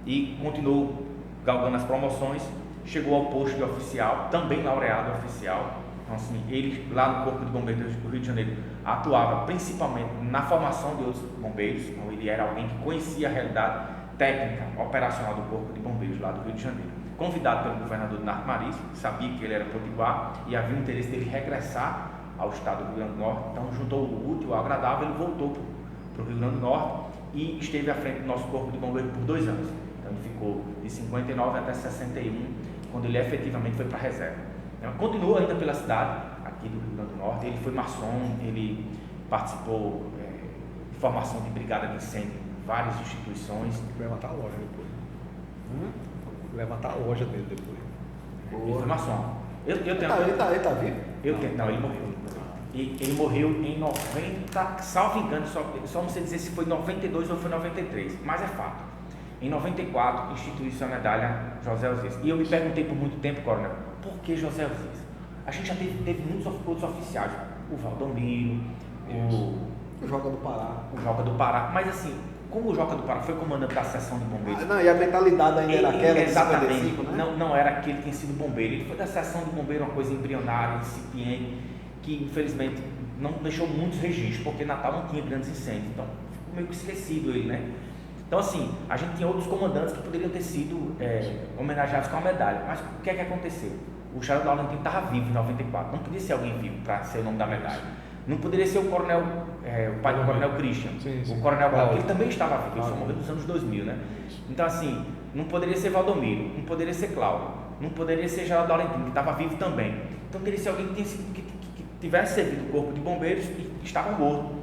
e continuou galgando as promoções, chegou ao posto de oficial, também laureado oficial. Então, assim, ele lá no Corpo de Bombeiros do Rio de Janeiro atuava principalmente na formação de outros bombeiros, então ele era alguém que conhecia a realidade técnica, operacional do Corpo de Bombeiros lá do Rio de Janeiro. Convidado pelo governador Nardo Maris, sabia que ele era potiguar e havia o interesse dele regressar ao estado do Rio Grande do Norte, então juntou o útil ao agradável, ele voltou para o Rio Grande do Norte e esteve à frente do nosso Corpo de Bombeiros por 2 anos. Então ele ficou de 59 até 61, quando ele efetivamente foi para a reserva. Então, continua ainda pela cidade, aqui do Rio Grande do Norte, ele foi maçom, ele participou de formação de brigada de incêndio em várias instituições. Levantar a loja depois. Levantar a loja dele depois. Ele foi maçom. Eu tenho... Ele tá vivo? Não, ele morreu. Ele morreu em 90, salvo engano, só não sei dizer se foi 92 ou foi 93, mas é fato. Em 94, instituiu-se a medalha José Osias. E eu me perguntei por muito tempo, Coronel, por que José Osias? A gente já teve muitos outros oficiais, o Valdomiro, o Joca do Pará. O Joca do Pará, mas assim, como o Joca do Pará foi comandante da seção de bombeiros... e a mentalidade ainda era aquela de 55, né? Não era aquele que tinha sido bombeiro, ele foi da seção de bombeiro, uma coisa embrionária, incipiente, que infelizmente não deixou muitos registros, porque Natal não tinha grandes incêndios, então ficou meio que esquecido ele, né? Então, assim, a gente tinha outros comandantes que poderiam ter sido homenageados com a medalha. Mas o que é que aconteceu? O Geraldo Laurentino estava vivo em 94. Não podia ser alguém vivo para ser o nome da medalha. Não poderia ser o coronel, o pai do coronel Christian. Sim. O coronel Cláudio, ele também estava vivo. Ele só morreu nos anos 2000, né? Então, assim, não poderia ser Valdomiro, não poderia ser Cláudio, não poderia ser Geraldo Laurentino, que estava vivo também. Então, teria que ser alguém que tivesse servido o Corpo de Bombeiros e estava morto.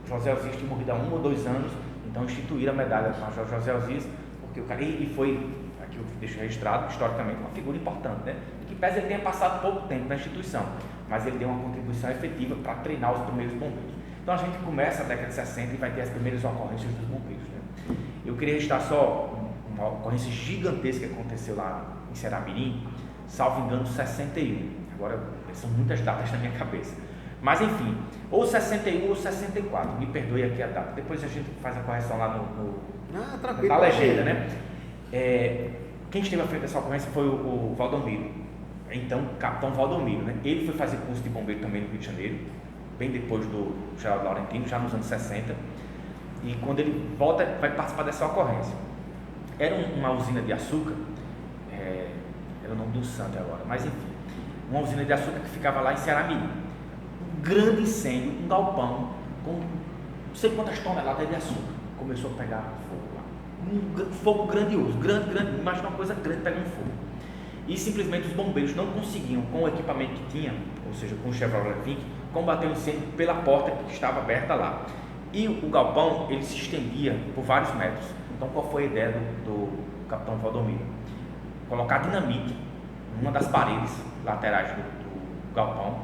O José Osias tinha morrido há 1 ou 2 anos. Então instituíram a medalha do Major José Osias, porque o cara, e foi, aqui eu deixo registrado, historicamente, uma figura importante, né? Que pese ele tenha passado pouco tempo na instituição, mas ele deu uma contribuição efetiva para treinar os primeiros bombeiros. Então a gente começa a década de 60 e vai ter as primeiras ocorrências dos bombeiros, né? Eu queria registrar só uma ocorrência gigantesca que aconteceu lá em Ceramirim, salvo engano, 61. Agora, são muitas datas na minha cabeça. Mas enfim, ou 61 ou 64, me perdoe aqui a data, depois a gente faz a correção lá na legenda, né? Quem esteve à frente dessa ocorrência foi o Valdomiro, então capitão Valdomiro, né? Ele foi fazer curso de bombeiro também no Rio de Janeiro, bem depois do Geraldo Laurentino, já nos anos 60, e quando ele volta, vai participar dessa ocorrência. Era uma usina de açúcar, era o nome do santo agora, mas enfim, uma usina de açúcar que ficava lá em Ceramirim. Grande incêndio, um galpão com não sei quantas toneladas de açúcar. Começou a pegar fogo lá. Um fogo grandioso, grande, imagina uma coisa grande pegando fogo. E simplesmente os bombeiros não conseguiam, com o equipamento que tinha, ou seja, com o Chevrolet Vink, combater o incêndio pela porta que estava aberta lá. E o galpão, ele se estendia por vários metros. Então, qual foi a ideia do capitão Valdomiro? Colocar dinamite em uma das paredes laterais do galpão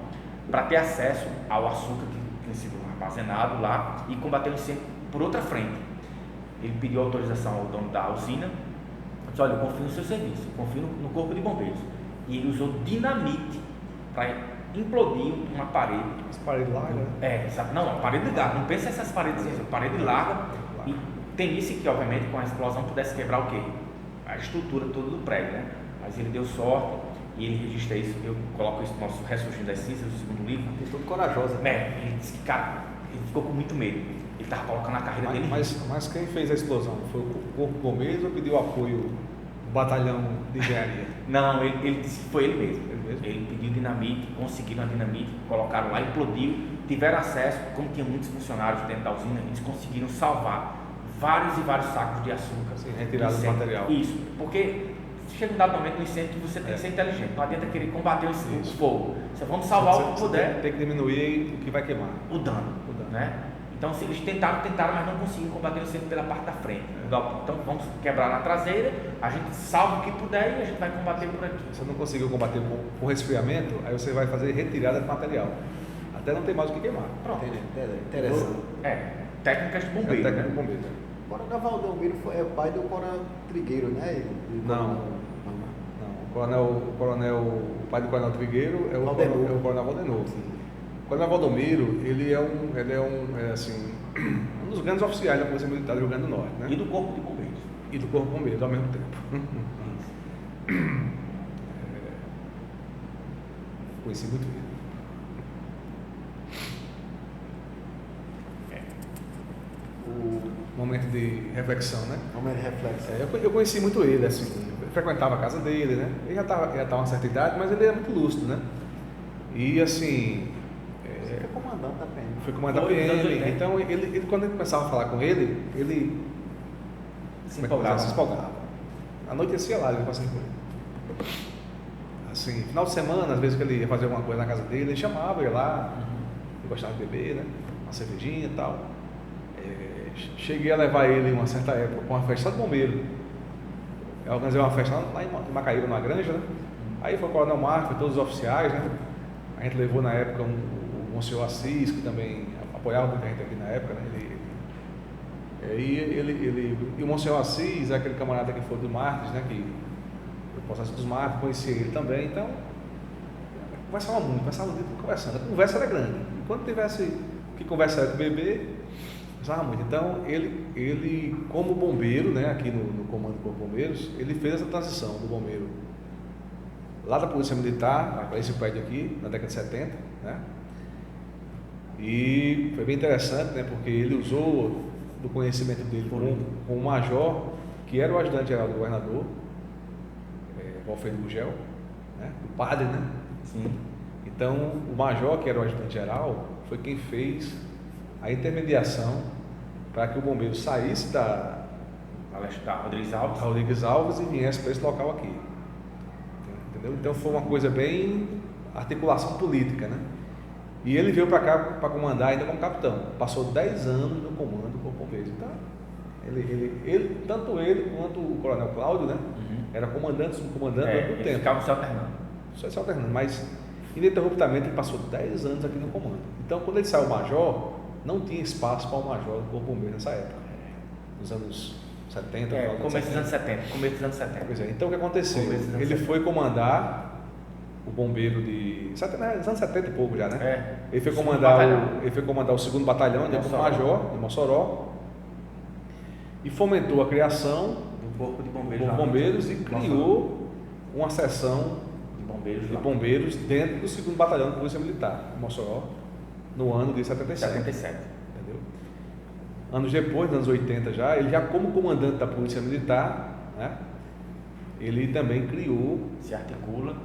para ter acesso ao açúcar que tinha sido armazenado lá e combater o incêndio por outra frente. Ele pediu autorização ao dono da usina, disse: olha, eu confio no seu serviço, eu confio no corpo de bombeiros. E ele usou dinamite para implodir uma parede. As paredes largas, né? Sabe? Não, a parede larga, não pensa essas paredes, parede larga. E temisse que, obviamente, com a explosão pudesse quebrar o quê? A estrutura toda do prédio, né? Mas ele deu sorte e ele registra isso. Eu coloco isso no nosso Ressurgindo das Cinzas, do segundo livro. Tem tudo corajosa. Ele disse que, cara, ele ficou com muito medo. Ele estava colocando a carreira dele. Mas quem fez a explosão? Foi o Corpo de Bombeiros ou pediu apoio do batalhão de engenharia? Não, ele disse que foi ele mesmo. Ele mesmo? Ele pediu dinamite, conseguiram a dinamite, colocaram lá, implodiu, tiveram acesso, como tinha muitos funcionários dentro da usina, eles conseguiram salvar vários e vários sacos de açúcar. Sim, retirado do material. Isso, porque chega um dado momento no incêndio que você tem que ser inteligente, não adianta querer combater o fogo. Você vamos salvar o que puder. Tem que diminuir o que vai queimar. O dano. Né? Então, se eles tentaram, mas não conseguiram combater o incêndio pela parte da frente. Então, vamos quebrar na traseira, a gente salva o que puder e a gente vai combater por aqui. Se você não conseguiu combater com resfriamento, aí você vai fazer retirada de material. Até não ter mais o que queimar. Pronto. Interessante. Técnicas de bombeiro. Técnica de bombeiro. O Coronel Valdomiro é o pai do Coronel Trigueiro, né? Não. O pai do Coronel Trigueiro é o Coronel Valdenor. O Coronel Valdomiro, ele é um dos grandes oficiais da Polícia Militar do Rio Grande do Norte, né? E do Corpo de Bombeiros. E do Corpo de Bombeiros ao mesmo tempo. Conheci muito ele. O momento de reflexão, né? Momento de reflexão. Eu conheci muito ele, assim, eu frequentava a casa dele, né? Ele já estava uma certa idade, mas ele era muito lúcido, né? E assim... Você foi comandante da PM. Foi comandante da PM, então ele, quando ele começava a falar com ele se empolgava. Anoitecia lá, ele passando com ele. Assim, final de semana, às vezes que ele ia fazer alguma coisa na casa dele, ele chamava, eu ia lá, ele gostava de beber, né? Uma cervejinha e tal. Cheguei a levar ele em uma certa época para uma festa de bombeiro. Eu organizei uma festa lá em Macaíba, numa granja, né? Aí foi o Coronel Marcos, foi todos os oficiais, né? A gente levou na época o Monsenhor Assis, que também apoiava muita gente aqui na época, né? E o Monsenhor Assis é aquele camarada que foi do Mártires, né? Que o processo dos Mártires, conhecia ele também, então conversava o dia todo conversando. A conversa era grande. Enquanto tivesse que conversar com o bebê, conversava muito. Então, ele como bombeiro, né? Aqui no Comando do Corpo de Bombeiros, ele fez essa transição do bombeiro lá da Polícia Militar para esse prédio aqui, na década de 70, né? E foi bem interessante, né? Porque ele usou do conhecimento dele com um major, que era o ajudante-geral do governador, Valfredo Gugel, né? O padre, né? Sim. Então, o major, que era o ajudante-geral, foi quem fez a intermediação para que o bombeiro saísse da Rodrigues Alves e viesse para esse local aqui. Entendeu? Então foi uma coisa bem articulação política, né? E ele veio para cá para comandar ainda como capitão. Passou 10 anos no comando do Corpo de Bombeiros. Então, tanto ele quanto o Coronel Cláudio, né? Era comandante, subcomandante durante muito tempo. Ficavam se alternando. Só se alternando, mas ininterruptamente ele passou 10 anos aqui no comando. Então, quando ele saiu major, não tinha espaço para o major do Corpo de Bombeiros nessa época. Nos anos 70, começo dos anos 70. Pois é, então o que aconteceu? Ele foi comandar o bombeiro nos anos 70 e pouco já, né? Ele foi comandar o 2º batalhão, ele como major de Mossoró, e fomentou a criação do Corpo de Bombeiros e criou uma seção de bombeiros dentro do 2º batalhão da Polícia Militar, de Mossoró, no ano de 77. Entendeu? Anos depois, nos anos 80 já, ele já como comandante da Polícia Militar, né? Ele também se articula,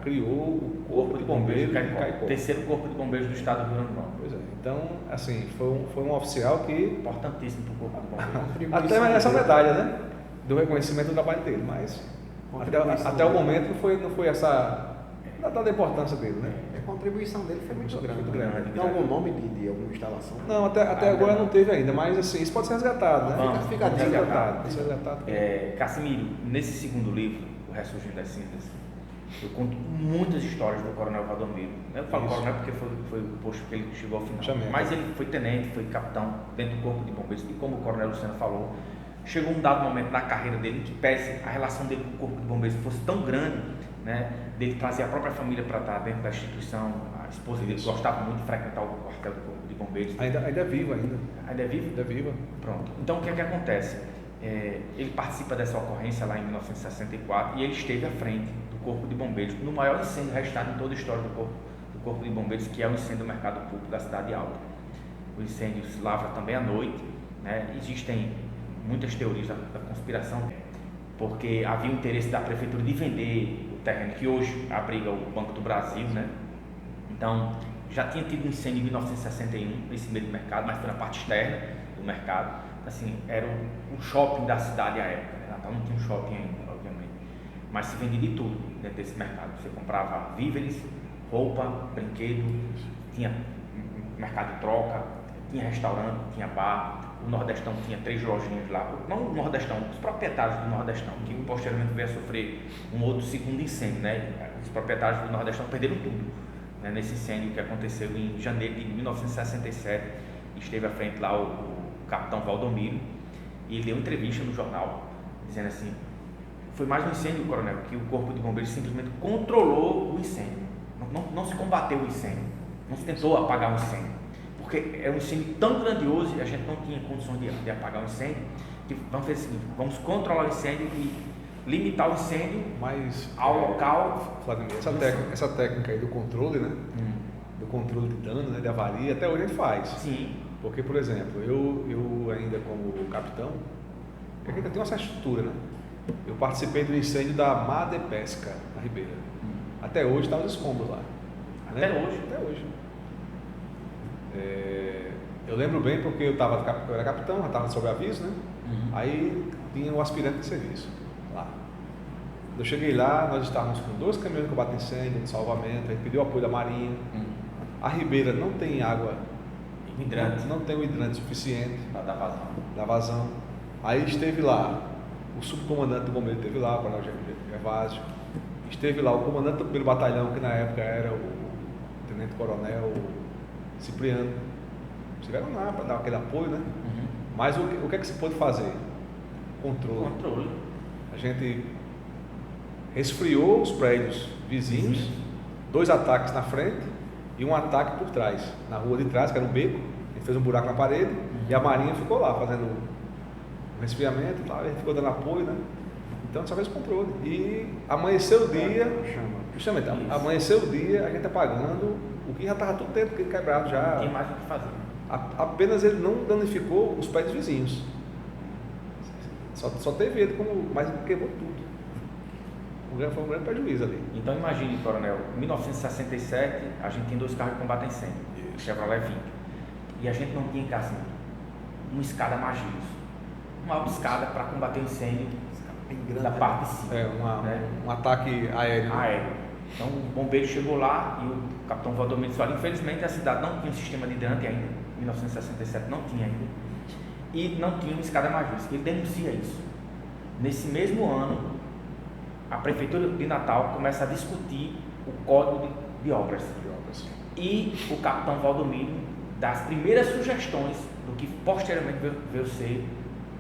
criou o Corpo de Bombeiros de Caicó. Terceiro Corpo de Bombeiros do Estado do Rio Grande do Norte. Pois é, então, assim, foi um oficial que... Importantíssimo para o Corpo de Bombeiros. Até essa medalha, né? Do reconhecimento do trabalho dele, mas até o momento não foi da importância dele, né? A contribuição dele foi muito grande. grande. Tem algum nome de alguma instalação? Não, até agora não teve ainda, mas assim, isso pode ser resgatado, né? Vamos, Fica vamos resgatado. Pode ser resgatado. Cassimiro, nesse segundo livro, O Ressurgir das Cinzas, eu conto muitas histórias do Coronel Valdomiro. Eu falo Isso. coronel porque foi o posto que ele chegou ao final. Chamei. Mas ele foi tenente, foi capitão dentro do Corpo de Bombeiros. E como o Coronel Luciano falou, chegou um dado momento na carreira dele que, pese a relação dele com o Corpo de Bombeiros fosse tão grande, né, dele trazer a própria família para estar dentro da instituição. A esposa dele gostava muito de frequentar o quartel do Corpo de Bombeiros. Ainda é vivo ainda. Ainda é vivo? Ainda é viva. Pronto. Então, o que é que acontece? Ele participa dessa ocorrência lá em 1964 e ele esteve à frente do Corpo de Bombeiros no maior incêndio registrado em toda a história do Corpo de Bombeiros, que é o incêndio do mercado público da Cidade Alta. O incêndio se lavra também à noite, né? Existem muitas teorias da conspiração, porque havia o interesse da prefeitura de vender o terreno que hoje abriga o Banco do Brasil, né? Então, já tinha tido um incêndio em 1961 nesse meio do mercado, mas foi na parte externa do mercado. Assim, era um shopping da cidade à época, né? Natal não tinha um shopping ainda, obviamente, mas se vendia de tudo dentro desse mercado. Você comprava víveres, roupa, brinquedo, tinha mercado de troca, tinha restaurante, tinha bar. O Nordestão tinha 3 lojinhas lá, não o Nordestão, os proprietários do Nordestão, que posteriormente veio a sofrer um outro segundo incêndio, né? Os proprietários do Nordestão perderam tudo, né? Nesse incêndio que aconteceu em janeiro de 1967. Esteve à frente lá o capitão Valdomiro, e ele deu uma entrevista no jornal, dizendo assim: foi mais um incêndio, coronel, que o Corpo de Bombeiros simplesmente controlou o incêndio, não se combateu o incêndio, não se tentou apagar o incêndio, porque é um incêndio tão grandioso e a gente não tinha condições de apagar o incêndio, que vamos fazer o seguinte: vamos controlar o incêndio e limitar o incêndio Mas ao local. Vladimir, essa técnica aí do controle, né? Do controle de dano, né? De avaria, até hoje a gente faz. Sim. Porque, por exemplo, eu ainda como capitão, a gente tem uma certa estrutura, né? Eu participei do incêndio da Mar de Pesca, na Ribeira. Até hoje está os escombros lá. Até né? hoje? Até hoje. Eu lembro bem porque eu era capitão, já estava sob aviso, né? Aí tinha o aspirante de serviço lá. Quando eu cheguei lá, nós estávamos com 2 caminhões de combate a incêndio, de salvamento, a gente pediu apoio da Marinha. A Ribeira não tem água, não tem o hidrante suficiente Para dar vazão. da vazão. Aí esteve lá o subcomandante do bombeiro, esteve lá, o coronel Gervásio, esteve lá o comandante do primeiro batalhão, que na época era o tenente-coronel Cipriano. Estiveram lá para dar aquele apoio, né? Mas o que é que se pôde fazer? Controle. A gente resfriou os prédios vizinhos, 2 ataques na frente e um ataque por trás, na rua de trás, que era um beco. A gente fez um buraco na parede e a Marinha ficou lá fazendo um resfriamento e tal, a gente ficou dando apoio, né? Então só fez controle. E amanheceu o dia, justamente, amanheceu o dia, a gente apagando o que já estava todo tempo quebrado já. Não tinha mais o que fazer. Apenas ele não danificou os prédios vizinhos. Só teve ele mas quebrou tudo. Foi um grande prejuízo ali. Então imagine, coronel, em 1967 a gente tem 2 carros de combate a incêndio, o Chevrolet Vinca, e a gente não tinha em casa uma escada Magiros, uma escada para combater o incêndio da parte de cima. Um ataque aéreo. Então o bombeiro chegou lá e o capitão Valdomiro disse: olha, infelizmente a cidade não tinha um sistema de hidrante ainda, em 1967 não tinha ainda, e não tinha uma escada Magiros. Ele denuncia isso. Nesse mesmo ano, a Prefeitura de Natal começa a discutir o Código de Obras. E o capitão Valdomiro dá as primeiras sugestões do que posteriormente veio a ser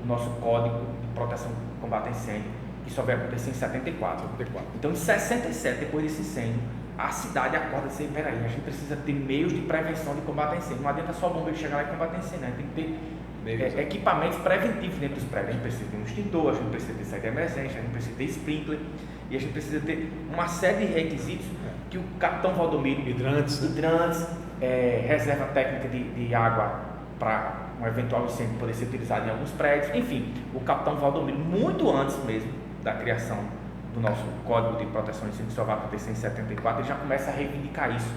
o nosso Código de Proteção e Combate a Incêndio, que só vai acontecer em 74. Então, em 67, depois desse incêndio, a cidade acorda e diz: peraí, a gente precisa ter meios de prevenção de combate a incêndio. Não adianta só o bombeiro chegar lá e combater incêndio, né? Tem que ter equipamentos preventivos dentro dos prédios. A gente precisa ter um extintor, a gente precisa ter saída de emergência, a gente precisa ter sprinkler, e a gente precisa ter uma série de requisitos que o capitão Valdomiro, hidrantes, reserva técnica de água para um eventual incêndio poder ser utilizado em alguns prédios. Enfim, o capitão Valdomiro, muito antes mesmo da criação do nosso Código de Proteção de Incêndio, que só vai acontecer em 74, ele já começa a reivindicar isso,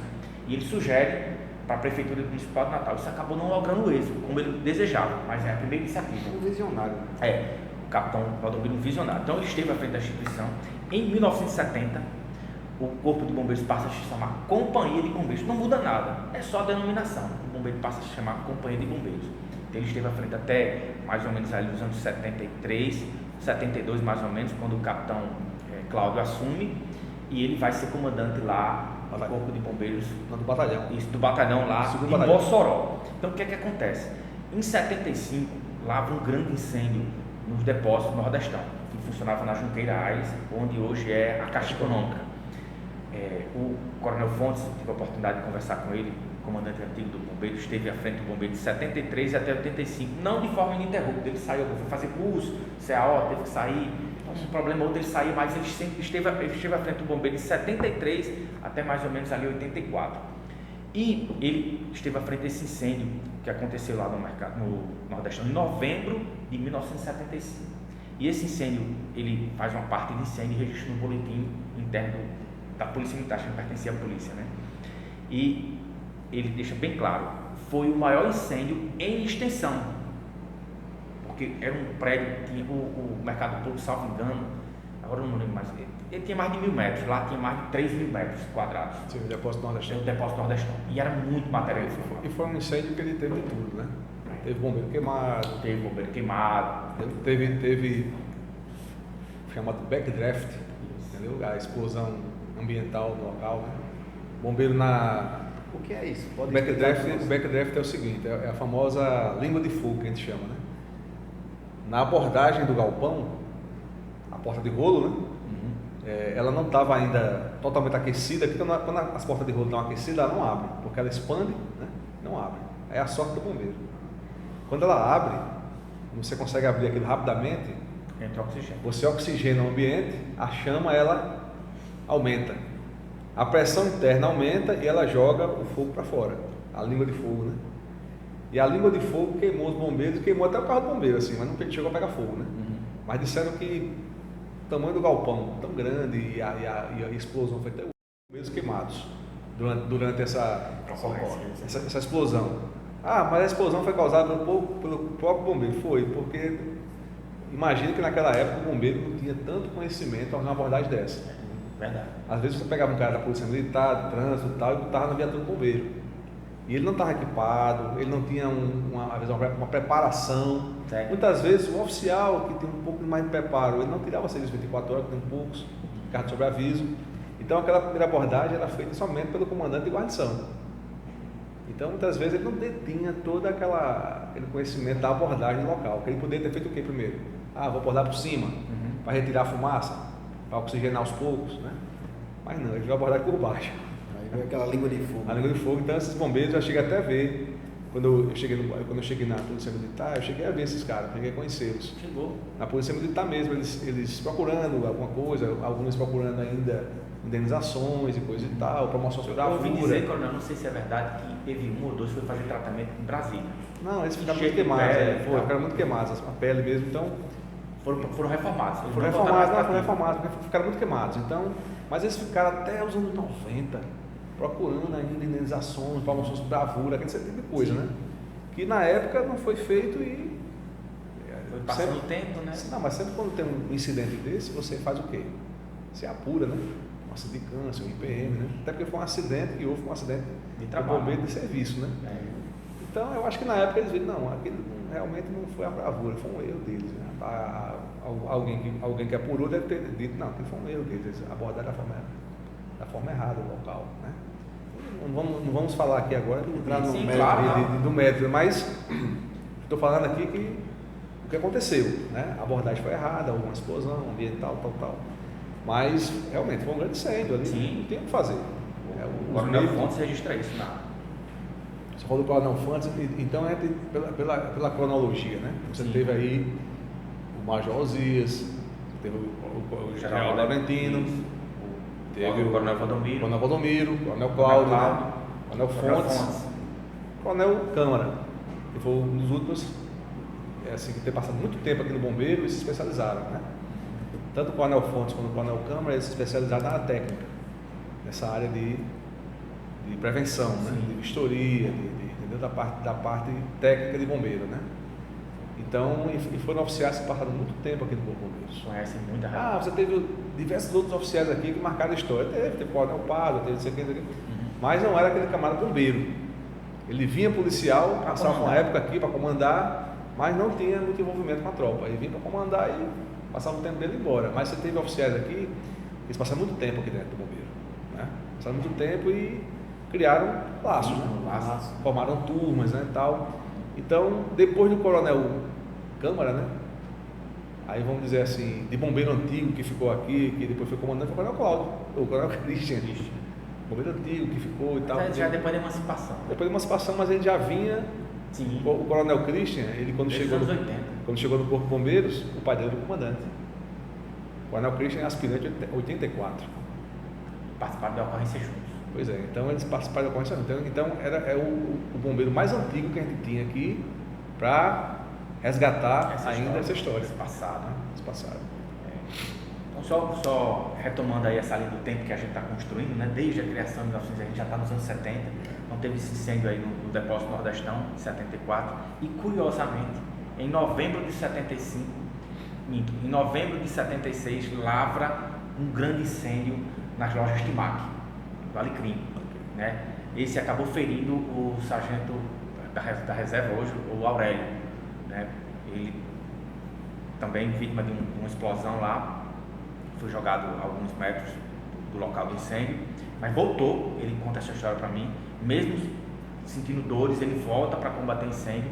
e ele sugere para a Prefeitura Municipal de Natal. Isso acabou não logrando êxito, como ele desejava, mas é a primeira iniciativa. Um visionário. O capitão Valdomiro, um visionário. Então ele esteve à frente da instituição. Em 1970, o Corpo de Bombeiros passa a se chamar Companhia de Bombeiros. Não muda nada, é só a denominação. O bombeiro passa a se chamar Companhia de Bombeiros. Então ele esteve à frente até mais ou menos ali nos anos 73, 72 mais ou menos, quando o capitão Cláudio assume, e ele vai ser comandante lá do Corpo de Bombeiros. Não, do batalhão. Isso, do batalhão lá em Mossoró. Então o que é que acontece? Em 75, lá houve um grande incêndio nos depósitos nordestão, que funcionava na Junqueirais, onde hoje é a Caixa Econômica. O Coronel Fontes, tive a oportunidade de conversar com ele, comandante antigo do bombeiro, esteve à frente do bombeiro de 73 até 85, não de forma ininterrupta. Ele saiu, foi fazer curso, CAO, teve que sair, um problema outro ele saiu, mas ele sempre esteve à frente do bombeiro de 73 até mais ou menos ali 84. E ele esteve à frente desse incêndio que aconteceu lá no Nordestão em novembro de 1975. E esse incêndio, ele faz uma parte de incêndio e registra no boletim interno da Polícia Militar, que pertencia à polícia, né? E ele deixa bem claro, foi o maior incêndio em extensão, porque era um prédio, tinha o mercado público, salvo engano, agora eu não lembro mais, ele tinha mais de 1.000 metros, lá tinha mais de 3.000 metros quadrados. Sim, o depósito nordestão. O depósito nordestão. E era muito material. E foi um incêndio que ele teve de tudo, né? Teve bombeiro queimado. Teve bombeiro queimado. Teve chamado backdraft, entendeu? A explosão ambiental no local, né? Bombeiro na... O que é isso? Backdraft é o seguinte, é a famosa língua de fogo que a gente chama, né? Na abordagem do galpão, a porta de rolo, né? Ela não estava ainda totalmente aquecida, porque quando as portas de rolo estão aquecidas, ela não abre, porque ela expande, né? Não abre. É a sorte do bombeiro. Quando ela abre, você consegue abrir aquilo rapidamente, entra oxigênio. Você oxigena o ambiente, a chama ela aumenta. A pressão interna aumenta e ela joga o fogo para fora, a língua de fogo, né? E a língua de fogo queimou os bombeiros, queimou até o carro do bombeiro, assim, mas não chegou a pegar fogo, né? Mas disseram que o tamanho do galpão tão grande e a explosão foi até os bombeiros queimados durante essa explosão. Mas a explosão foi causada pelo próprio bombeiro. Foi, porque imagina que naquela época o bombeiro não tinha tanto conhecimento para uma abordagem dessa. Verdade. Às vezes você pegava um cara da polícia militar, do trânsito e tal, e botava na viatura do bombeiro. E ele não estava equipado, ele não tinha uma preparação. Certo. Muitas vezes o oficial que tem um pouco mais de preparo, ele não tirava serviço 24 horas, tem poucos, carta de sobreaviso. Então aquela primeira abordagem era feita somente pelo comandante de guarnição. Então muitas vezes ele não detinha todo aquele conhecimento da abordagem local, que ele poderia ter feito o que primeiro? Vou abordar por cima, para retirar a fumaça, para oxigenar aos poucos, né? Mas não, ele vai abordar por baixo. Aí veio aquela língua de fogo. A língua de fogo. Então esses bombeiros eu cheguei até a ver, quando eu cheguei na Polícia Militar, eu cheguei a ver esses caras, cheguei a conhecê-los. Chegou. Na Polícia Militar mesmo, eles procurando alguma coisa, alguns procurando ainda indenizações e coisa e tal, promoção sobre a Eu ouvi fura. dizer, coronel, não sei se é verdade, que teve um ou dois que foi fazer tratamento em Brasília. Não, eles ficaram Cheio muito de queimados, pele, ficaram muito queimados, a pele mesmo, então... Foram reformados. Foram reformados, porque ficaram muito queimados. Então, mas eles ficaram até os anos 90 procurando ainda indenizações, promoções de bravura, aquele tipo de coisa, né? Que na época não foi feito e... Foi passando o tempo, né? Não, mas sempre quando tem um incidente desse, você faz o quê? Você apura, né? Um acidente de câncer, um IPM, né? Até porque foi um acidente que houve um acidente de trabalho, bombeiro de serviço, né? Então, eu acho que na época eles viram, não, aquilo realmente não foi a bravura, foi um erro deles. Né? Alguém que apurou deve ter dito, não, aquilo foi um erro deles, eles abordaram da forma errada o local. Né? Não vamos falar aqui agora de entrar no mérito do método, mas estou falando aqui que o que aconteceu, né? A abordagem foi errada, houve uma explosão ambiental, tal. Mas realmente foi um grande incêndio ali, não tem o que fazer. O Coronel Fontes registra isso na... Você falou do Coronel Fontes, então é pela cronologia, né? Você teve aí o Major Osias, teve o General Laurentino, teve o Coronel Valdomiro, o Coronel Cláudio, o Coronel Fontes, o Coronel Câmara, que foi um dos últimos, assim, que ter passado muito tempo aqui no Bombeiro e se especializaram, né? Tanto o Coronel Fontes quanto o Coronel Câmara, eles se especializaram na técnica, nessa área de prevenção, né? De vistoria, da parte técnica de bombeiro, né? Então, e foram oficiais que passaram muito tempo aqui no Corpo de Bombeiros. Conhecem muita Você teve diversos outros oficiais aqui que marcaram a história. Teve Coronel Pado, teve isso aqui. Mas não era aquele camarada bombeiro. Ele vinha policial, passava uma época aqui para comandar, mas não tinha muito envolvimento com a tropa. Ele vinha para comandar e passava o tempo dele e ia embora. Mas você teve oficiais aqui, eles passaram muito tempo aqui dentro do bombeiro. Né? Passaram muito tempo e criaram laços, né? Formaram turmas, né, e tal. Então, depois do Coronel Câmara, né? Aí vamos dizer assim, de bombeiro antigo que ficou aqui, que depois foi comandante, foi o Coronel Cláudio, o Coronel Christian. Bombeiro antigo que ficou e tal. Já depois da emancipação. Depois da emancipação, mas ele já vinha. Sim. O Coronel Christian, ele quando chegou no Corpo de Bombeiros, o pai dele era o comandante. O Coronel Christian é aspirante em 84. Participaram da ocorrência juntos. Pois é, então eles participaram da ocorrência juntos. Então é o bombeiro mais antigo que a gente tinha aqui para resgatar essa história. Esse passado. Esse passado. Então, só retomando aí essa linha do tempo que a gente está construindo, né? Desde a criação de 1900, a gente já está nos anos 70, então teve esse incêndio aí no Depósito Nordestão, em 74, e curiosamente, em novembro de 76, lavra um grande incêndio nas lojas Timac, do Alecrim, né? Esse acabou ferindo o sargento da reserva hoje, o Aurélio, né? Ele também vítima de uma explosão lá, foi jogado a alguns metros do local do incêndio, mas voltou. Ele conta essa história para mim, mesmo sentindo dores, ele volta para combater incêndio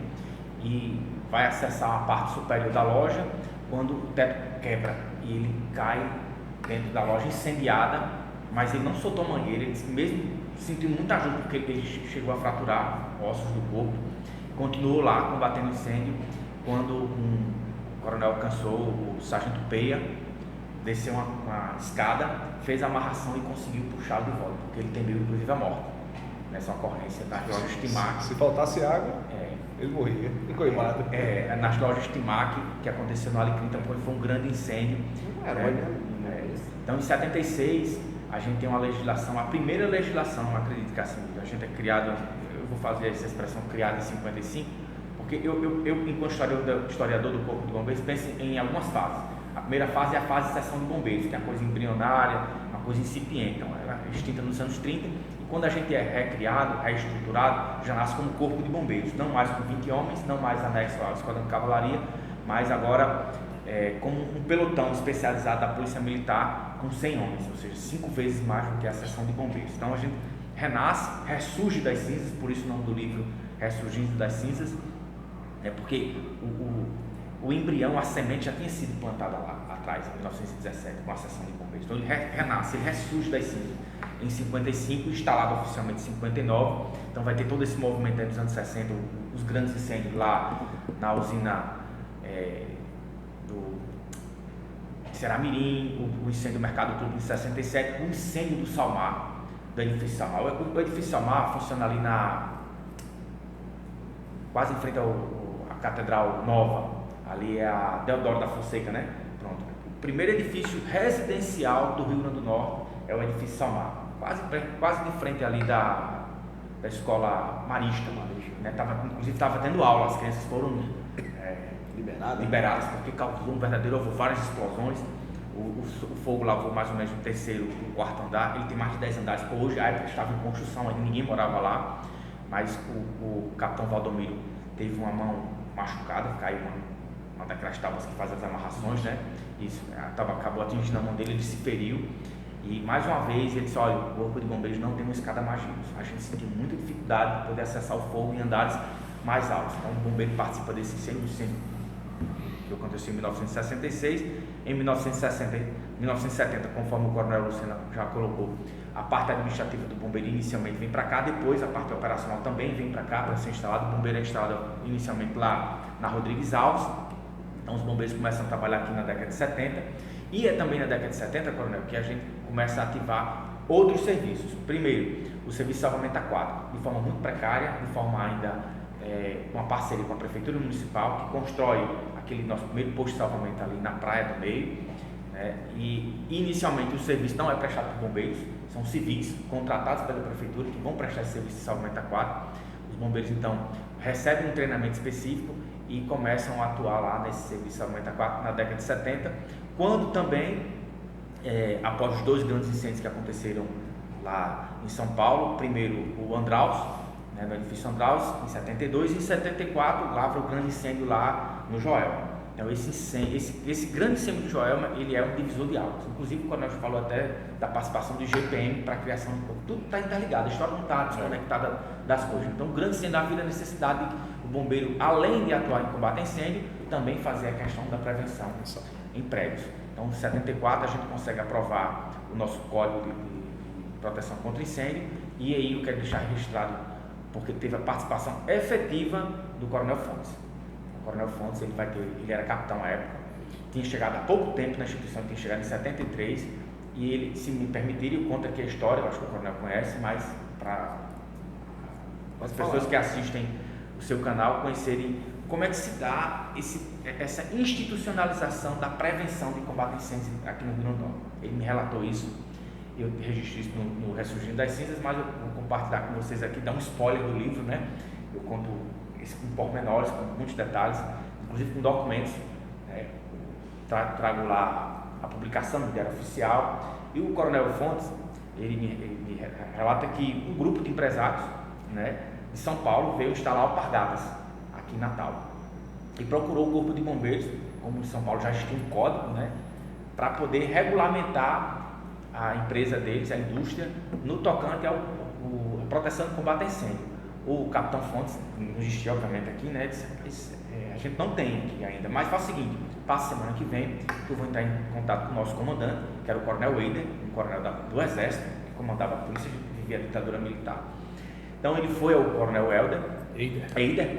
e vai acessar uma parte superior da loja quando o teto quebra e ele cai dentro da loja incendiada, mas ele não soltou a mangueira, ele mesmo sentiu muita ajuda porque ele chegou a fraturar ossos do corpo, continuou lá combatendo incêndio quando o coronel alcançou o sargento Peia, desceu uma escada, fez a amarração e conseguiu puxá-lo de volta, porque ele temeu inclusive a morte nessa ocorrência das lojas Timac. Se faltasse água, ele morria, queimado. Nas lojas Timac, que aconteceu no Alecrim, então foi um grande incêndio. Então em 76 a gente tem uma legislação, a primeira legislação, acredito que assim, a gente é criado, eu vou fazer essa expressão criada em 55, porque eu enquanto historiador do Corpo de Bombeiros, penso em algumas fases. A primeira fase é a fase de seção de bombeiros, que é uma coisa embrionária, uma coisa incipiente, então ela é extinta nos anos 30, e quando a gente é recriado, reestruturado, já nasce como Corpo de Bombeiros, não mais com 20 homens, não mais anexo à Esquadrão de Cavalaria, mas agora como um pelotão especializado da Polícia Militar com 100 homens, ou seja, 5 vezes mais do que a seção de bombeiros. Então a gente renasce, ressurge das cinzas, por isso o nome do livro Ressurgindo das Cinzas, porque o embrião, a semente já tinha sido plantada lá atrás, em 1917, com a seção de bombeiros. Então ele renasce, ele ressurge das cinzas em 55, instalado oficialmente em 59. Então vai ter todo esse movimento dos anos 60, os grandes incêndios lá na usina do Ceramirim, o incêndio do Mercado Clube em 67, o incêndio do Salmar, do edifício Salmar. O edifício Salmar funciona ali quase em frente à Catedral Nova. Ali é a Deodoro da Fonseca, né? Pronto. O primeiro edifício residencial do Rio Grande do Norte é o edifício Salmar, quase de frente ali da escola marista, né? Inclusive estava tendo aula, as crianças foram liberadas, porque causou um verdadeiro, houve várias explosões. O fogo lavou mais ou menos no terceiro e quarto andar. Ele tem mais de 10 andares. Hoje a época estava em construção, ainda ninguém morava lá, mas o capitão Valdomiro teve uma mão machucada, caiu uma daquelas tábuas que faz as amarrações, né? Isso, acabou atingindo a mão dele, ele se feriu. E mais uma vez ele disse: olha, o Corpo de Bombeiros não tem uma escada Magirus. A gente sentiu muita dificuldade de poder acessar o fogo em andares mais altos. Então o bombeiro participa desse incêndio que aconteceu em 1966. Em 1970, conforme o coronel Lucena já colocou, a parte administrativa do bombeiro inicialmente vem para cá, depois a parte operacional também vem para cá para ser instalado. O bombeiro é instalado inicialmente lá na Rodrigues Alves. Então os bombeiros começam a trabalhar aqui na década de 70, e é também na década de 70, coronel, que a gente começa a ativar outros serviços. Primeiro, o serviço de salvamento aquático, de forma muito precária, de forma ainda com uma parceria com a Prefeitura Municipal, que constrói aquele nosso primeiro posto de salvamento ali na Praia do Meio, né? E inicialmente o serviço não é prestado por bombeiros, são civis contratados pela Prefeitura que vão prestar esse serviço de salvamento aquático. Os bombeiros então recebem um treinamento específico e começam a atuar lá nesse serviço Aumenta 4 na década de 70, quando também, após os 2 grandes incêndios que aconteceram lá em São Paulo, primeiro o Andraus, né, no edifício Andraus, em 72, e em 74 lá foi o grande incêndio lá no Joelma. Então esse grande incêndio do Joelma, ele é um divisor de águas. Inclusive o Coronel falou até da participação do IGPM para a criação do corpo. Tudo está interligado, a história não está desconectada das coisas. Então o grande incêndio da vida, a necessidade do bombeiro, além de atuar em combate a incêndio, também fazer a questão da prevenção em prédios. Então em 74 a gente consegue aprovar o nosso Código de Proteção contra Incêndio, e aí eu quero deixar registrado, porque teve a participação efetiva do Coronel Fontes. O Coronel Fontes, ele era capitão à época, tinha chegado há pouco tempo na instituição, tinha chegado em 73, e ele, se me permitirem, eu conto aqui a história, eu acho que o Coronel conhece, mas para as pessoas que assistem o seu canal conhecerem como é que se dá essa institucionalização da prevenção de combate a incêndios aqui no Rio Grande do Norte. Ele me relatou isso, eu registrei isso no Ressurgindo das Cinzas, mas eu vou compartilhar com vocês aqui, dar um spoiler do livro, né? Eu conto isso com pormenores, com muitos detalhes, inclusive com documentos, né? Trago lá a publicação do Diário Oficial, e o Coronel Fontes, ele me relata que um grupo de empresários, né, de São Paulo veio instalar alpargatas aqui em Natal e procurou o Corpo de Bombeiros, como em São Paulo já existia um código, né, para poder regulamentar a empresa deles, a indústria, no tocante à proteção e combate a incêndio. O capitão Fontes, não existia obviamente aqui, né, disse, a gente não tem aqui ainda, mas faz o seguinte, passa semana que vem, que eu vou entrar em contato com o nosso comandante, que era o Coronel Eider, um coronel do Exército, que comandava a polícia e vivia a ditadura militar. Então ele foi ao Coronel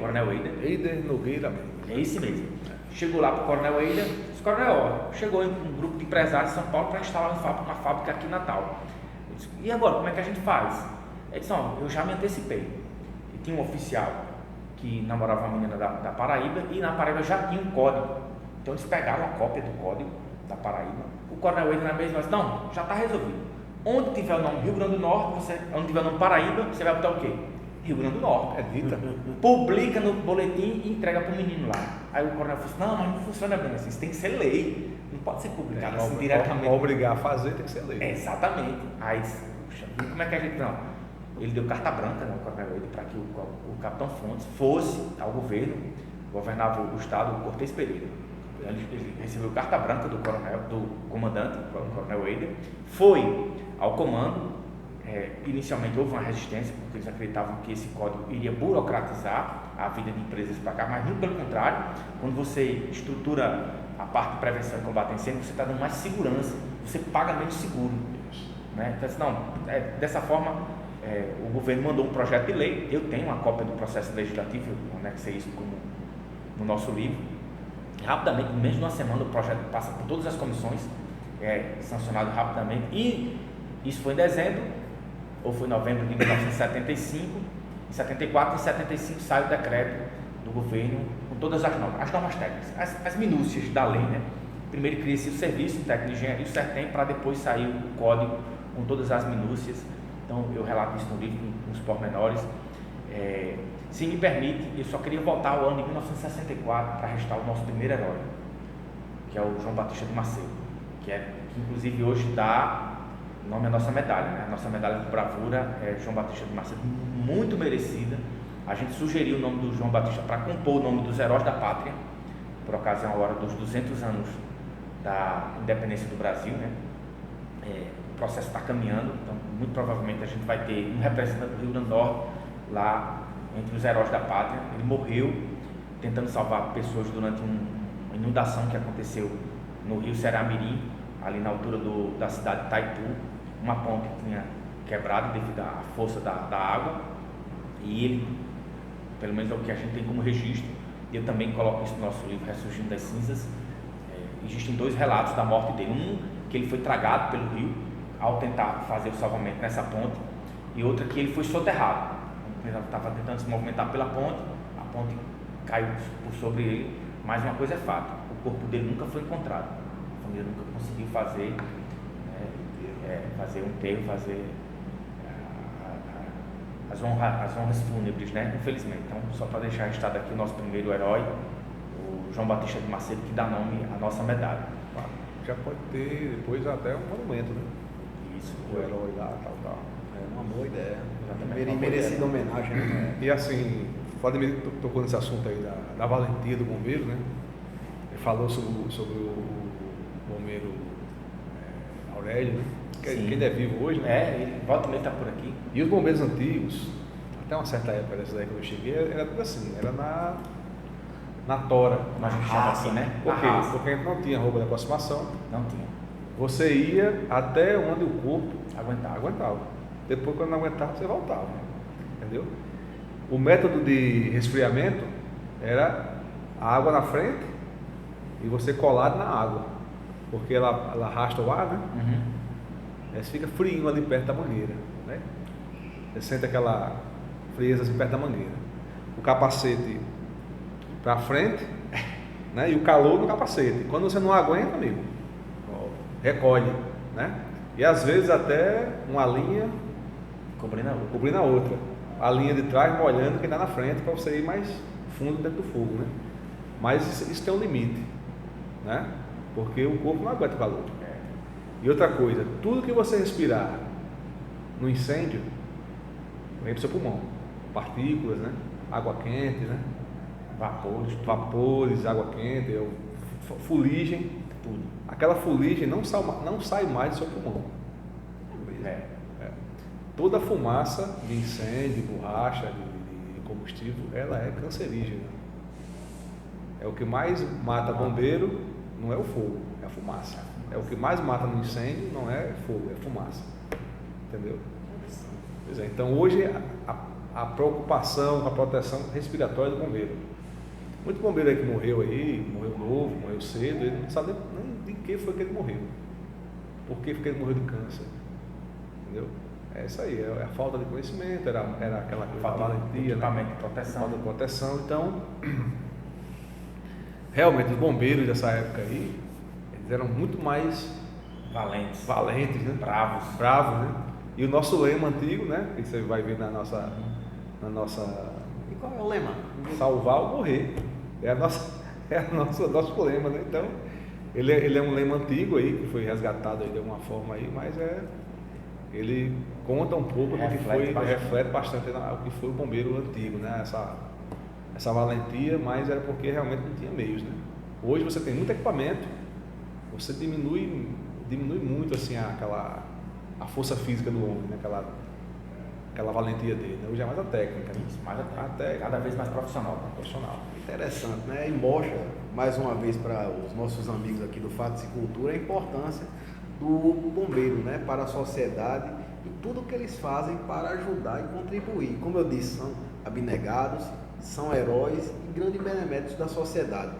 Coronel Eider Nogueira mesmo. É esse mesmo. Chegou lá para o Coronel Eider, disse, Coronel, chegou um grupo de empresários de São Paulo para instalar uma fábrica aqui em Natal. Eu disse, e agora, como é que a gente faz? Ele disse, não, eu já me antecipei. E tinha um oficial que namorava uma menina da Paraíba, e na Paraíba já tinha um código. Então eles pegaram a cópia do código da Paraíba. O Coronel Eider na mesma disse, não, já está resolvido. Onde tiver o nome Rio Grande do Norte, onde tiver o nome Paraíba, você vai botar o quê? Rio Grande do Norte. É dita. Publica no boletim e entrega para o menino lá. Aí o coronel falou assim, não, mas não funciona bem assim, isso tem que ser lei. Não pode ser publicado assim diretamente. Para obrigar a fazer tem que ser lei. Exatamente. Aí, puxa, como é que a gente não? Ele deu carta branca, né, o coronel Eider, para que o capitão Fontes fosse ao governo, governava o estado, o Cortez Pereira. Ele recebeu carta branca do comandante, o coronel Eider, foi ao comando. Inicialmente houve uma resistência, porque eles acreditavam que esse código iria burocratizar a vida de empresas para cá, mas muito pelo contrário, quando você estrutura a parte de prevenção e combate a incêndio, você está dando mais segurança, você paga menos seguro. Né? Então, assim, não, dessa forma, o governo mandou um projeto de lei, eu tenho uma cópia do processo legislativo, eu anexei isso no nosso livro. Rapidamente, no menos de uma semana, o projeto passa por todas as comissões, sancionado rapidamente, e isso foi em dezembro, ou foi em novembro de 1975, em 74 e 75 sai o decreto do governo com todas as normas técnicas, as minúcias da lei, né? Primeiro cria-se o serviço técnico de engenharia, o CERTEM, para depois sair o código com todas as minúcias. Então eu relato isso no livro com os pormenores. Se me permite, eu só queria voltar ao ano de 1964 para registrar o nosso primeiro herói, que é o João Batista de Macedo, que inclusive hoje dá o nome é a nossa medalha, né? A nossa medalha de bravura é João Batista de Macedo, muito merecida. A gente sugeriu o nome do João Batista para compor o nome dos heróis da pátria, por ocasião agora dos 200 anos da independência do Brasil, né? O processo está caminhando, então muito provavelmente a gente vai ter um representante do Rio Grande do Norte lá entre os heróis da pátria. Ele morreu tentando salvar pessoas durante uma inundação que aconteceu no rio Seramirim, ali na altura da cidade de Itaipu. Uma ponte que tinha quebrado devido à força da água, e ele, pelo menos é o que a gente tem como registro, e eu também coloco isso no nosso livro Ressurgindo das Cinzas. Existem 2 relatos da morte dele, um que ele foi tragado pelo rio ao tentar fazer o salvamento nessa ponte, e outra que ele foi soterrado, ele estava tentando se movimentar pela ponte, a ponte caiu por sobre ele. Mas uma coisa é fato, o corpo dele nunca foi encontrado, a família nunca conseguiu fazer um enterro, fazer as honras fúnebres, né? Infelizmente. Então, só para deixar registrado aqui o nosso primeiro herói, João Batista de Macedo, que dá nome à nossa medalha. Já pode ter depois até um monumento, né? Isso. O herói lá, tal. É uma boa ideia. Exatamente. Merecida homenagem, né? E assim, o Vladimir tocou nesse assunto aí da valentia do bombeiro, né? Ele falou sobre o bombeiro Aurélio, né? Que ainda é vivo hoje, né? Ele volta e meia está por aqui. E os bombeiros antigos, até uma certa época dessa daí que eu cheguei, era tudo assim, era na tora. Como a gente chama assim, né? Por quê? Na raça. Porque a gente não tinha roupa de aproximação. Não tinha. Você ia até onde o corpo Aguentava. Depois, quando não aguentava, você voltava. Entendeu? O método de resfriamento era a água na frente e você colado na água. Porque ela arrasta o ar, né? Uhum. Aí você fica frio ali perto da mangueira, né? Você sente aquela frieza assim perto da mangueira. O capacete para frente, né? E o calor no capacete. Quando você não aguenta, amigo, recolhe, né? E às vezes até uma linha cobrindo a outra. A linha de trás molhando quem está na frente para você ir mais fundo dentro do fogo, né? Mas isso tem um limite, né? Porque o corpo não aguenta o calor. E outra coisa, tudo que você respirar no incêndio vem para o seu pulmão. Partículas, né? Água quente, né? Vapores, água quente, fuligem, tudo. Aquela fuligem não sai mais do seu pulmão. Toda fumaça de incêndio, de borracha, de combustível, ela é cancerígena. É o que mais mata bombeiro, não é o fogo, é a fumaça. É o que mais mata no incêndio, não é fogo, é fumaça. Entendeu? Pois é, então hoje a preocupação com a proteção respiratória do bombeiro. Muito bombeiro aí que morreu novo, morreu cedo, ele não sabe nem de que foi que ele morreu. Por que foi que ele morreu de câncer. Entendeu? É isso aí, é a falta de conhecimento, era aquela valentia, equipamento de proteção. Falta de proteção. Então, realmente os bombeiros dessa época aí, eles eram muito mais valentes, né? Bravos, né? E o nosso lema antigo, né? Que você vai ver na nossa. E qual é o lema? Salvar ou morrer. É nosso lema, né? Então, ele é um lema antigo aí, que foi resgatado aí de alguma forma aí, mas ele conta um pouco do que foi, reflete bastante o que foi o bombeiro antigo, né? Essa valentia, mas era porque realmente não tinha meios, né? Hoje você tem muito equipamento, você diminui muito assim a força física do homem, né? Aquela valentia dele, né? Hoje é mais a técnica, né? Isso, mais a técnica, cada vez mais profissional. Interessante, né? E mostra, mais uma vez, para os nossos amigos aqui do Fatos e Cultura, a importância do bombeiro, né? Para a sociedade e tudo que eles fazem para ajudar e contribuir. Como eu disse, são abnegados, são heróis e grandes beneméritos da sociedade.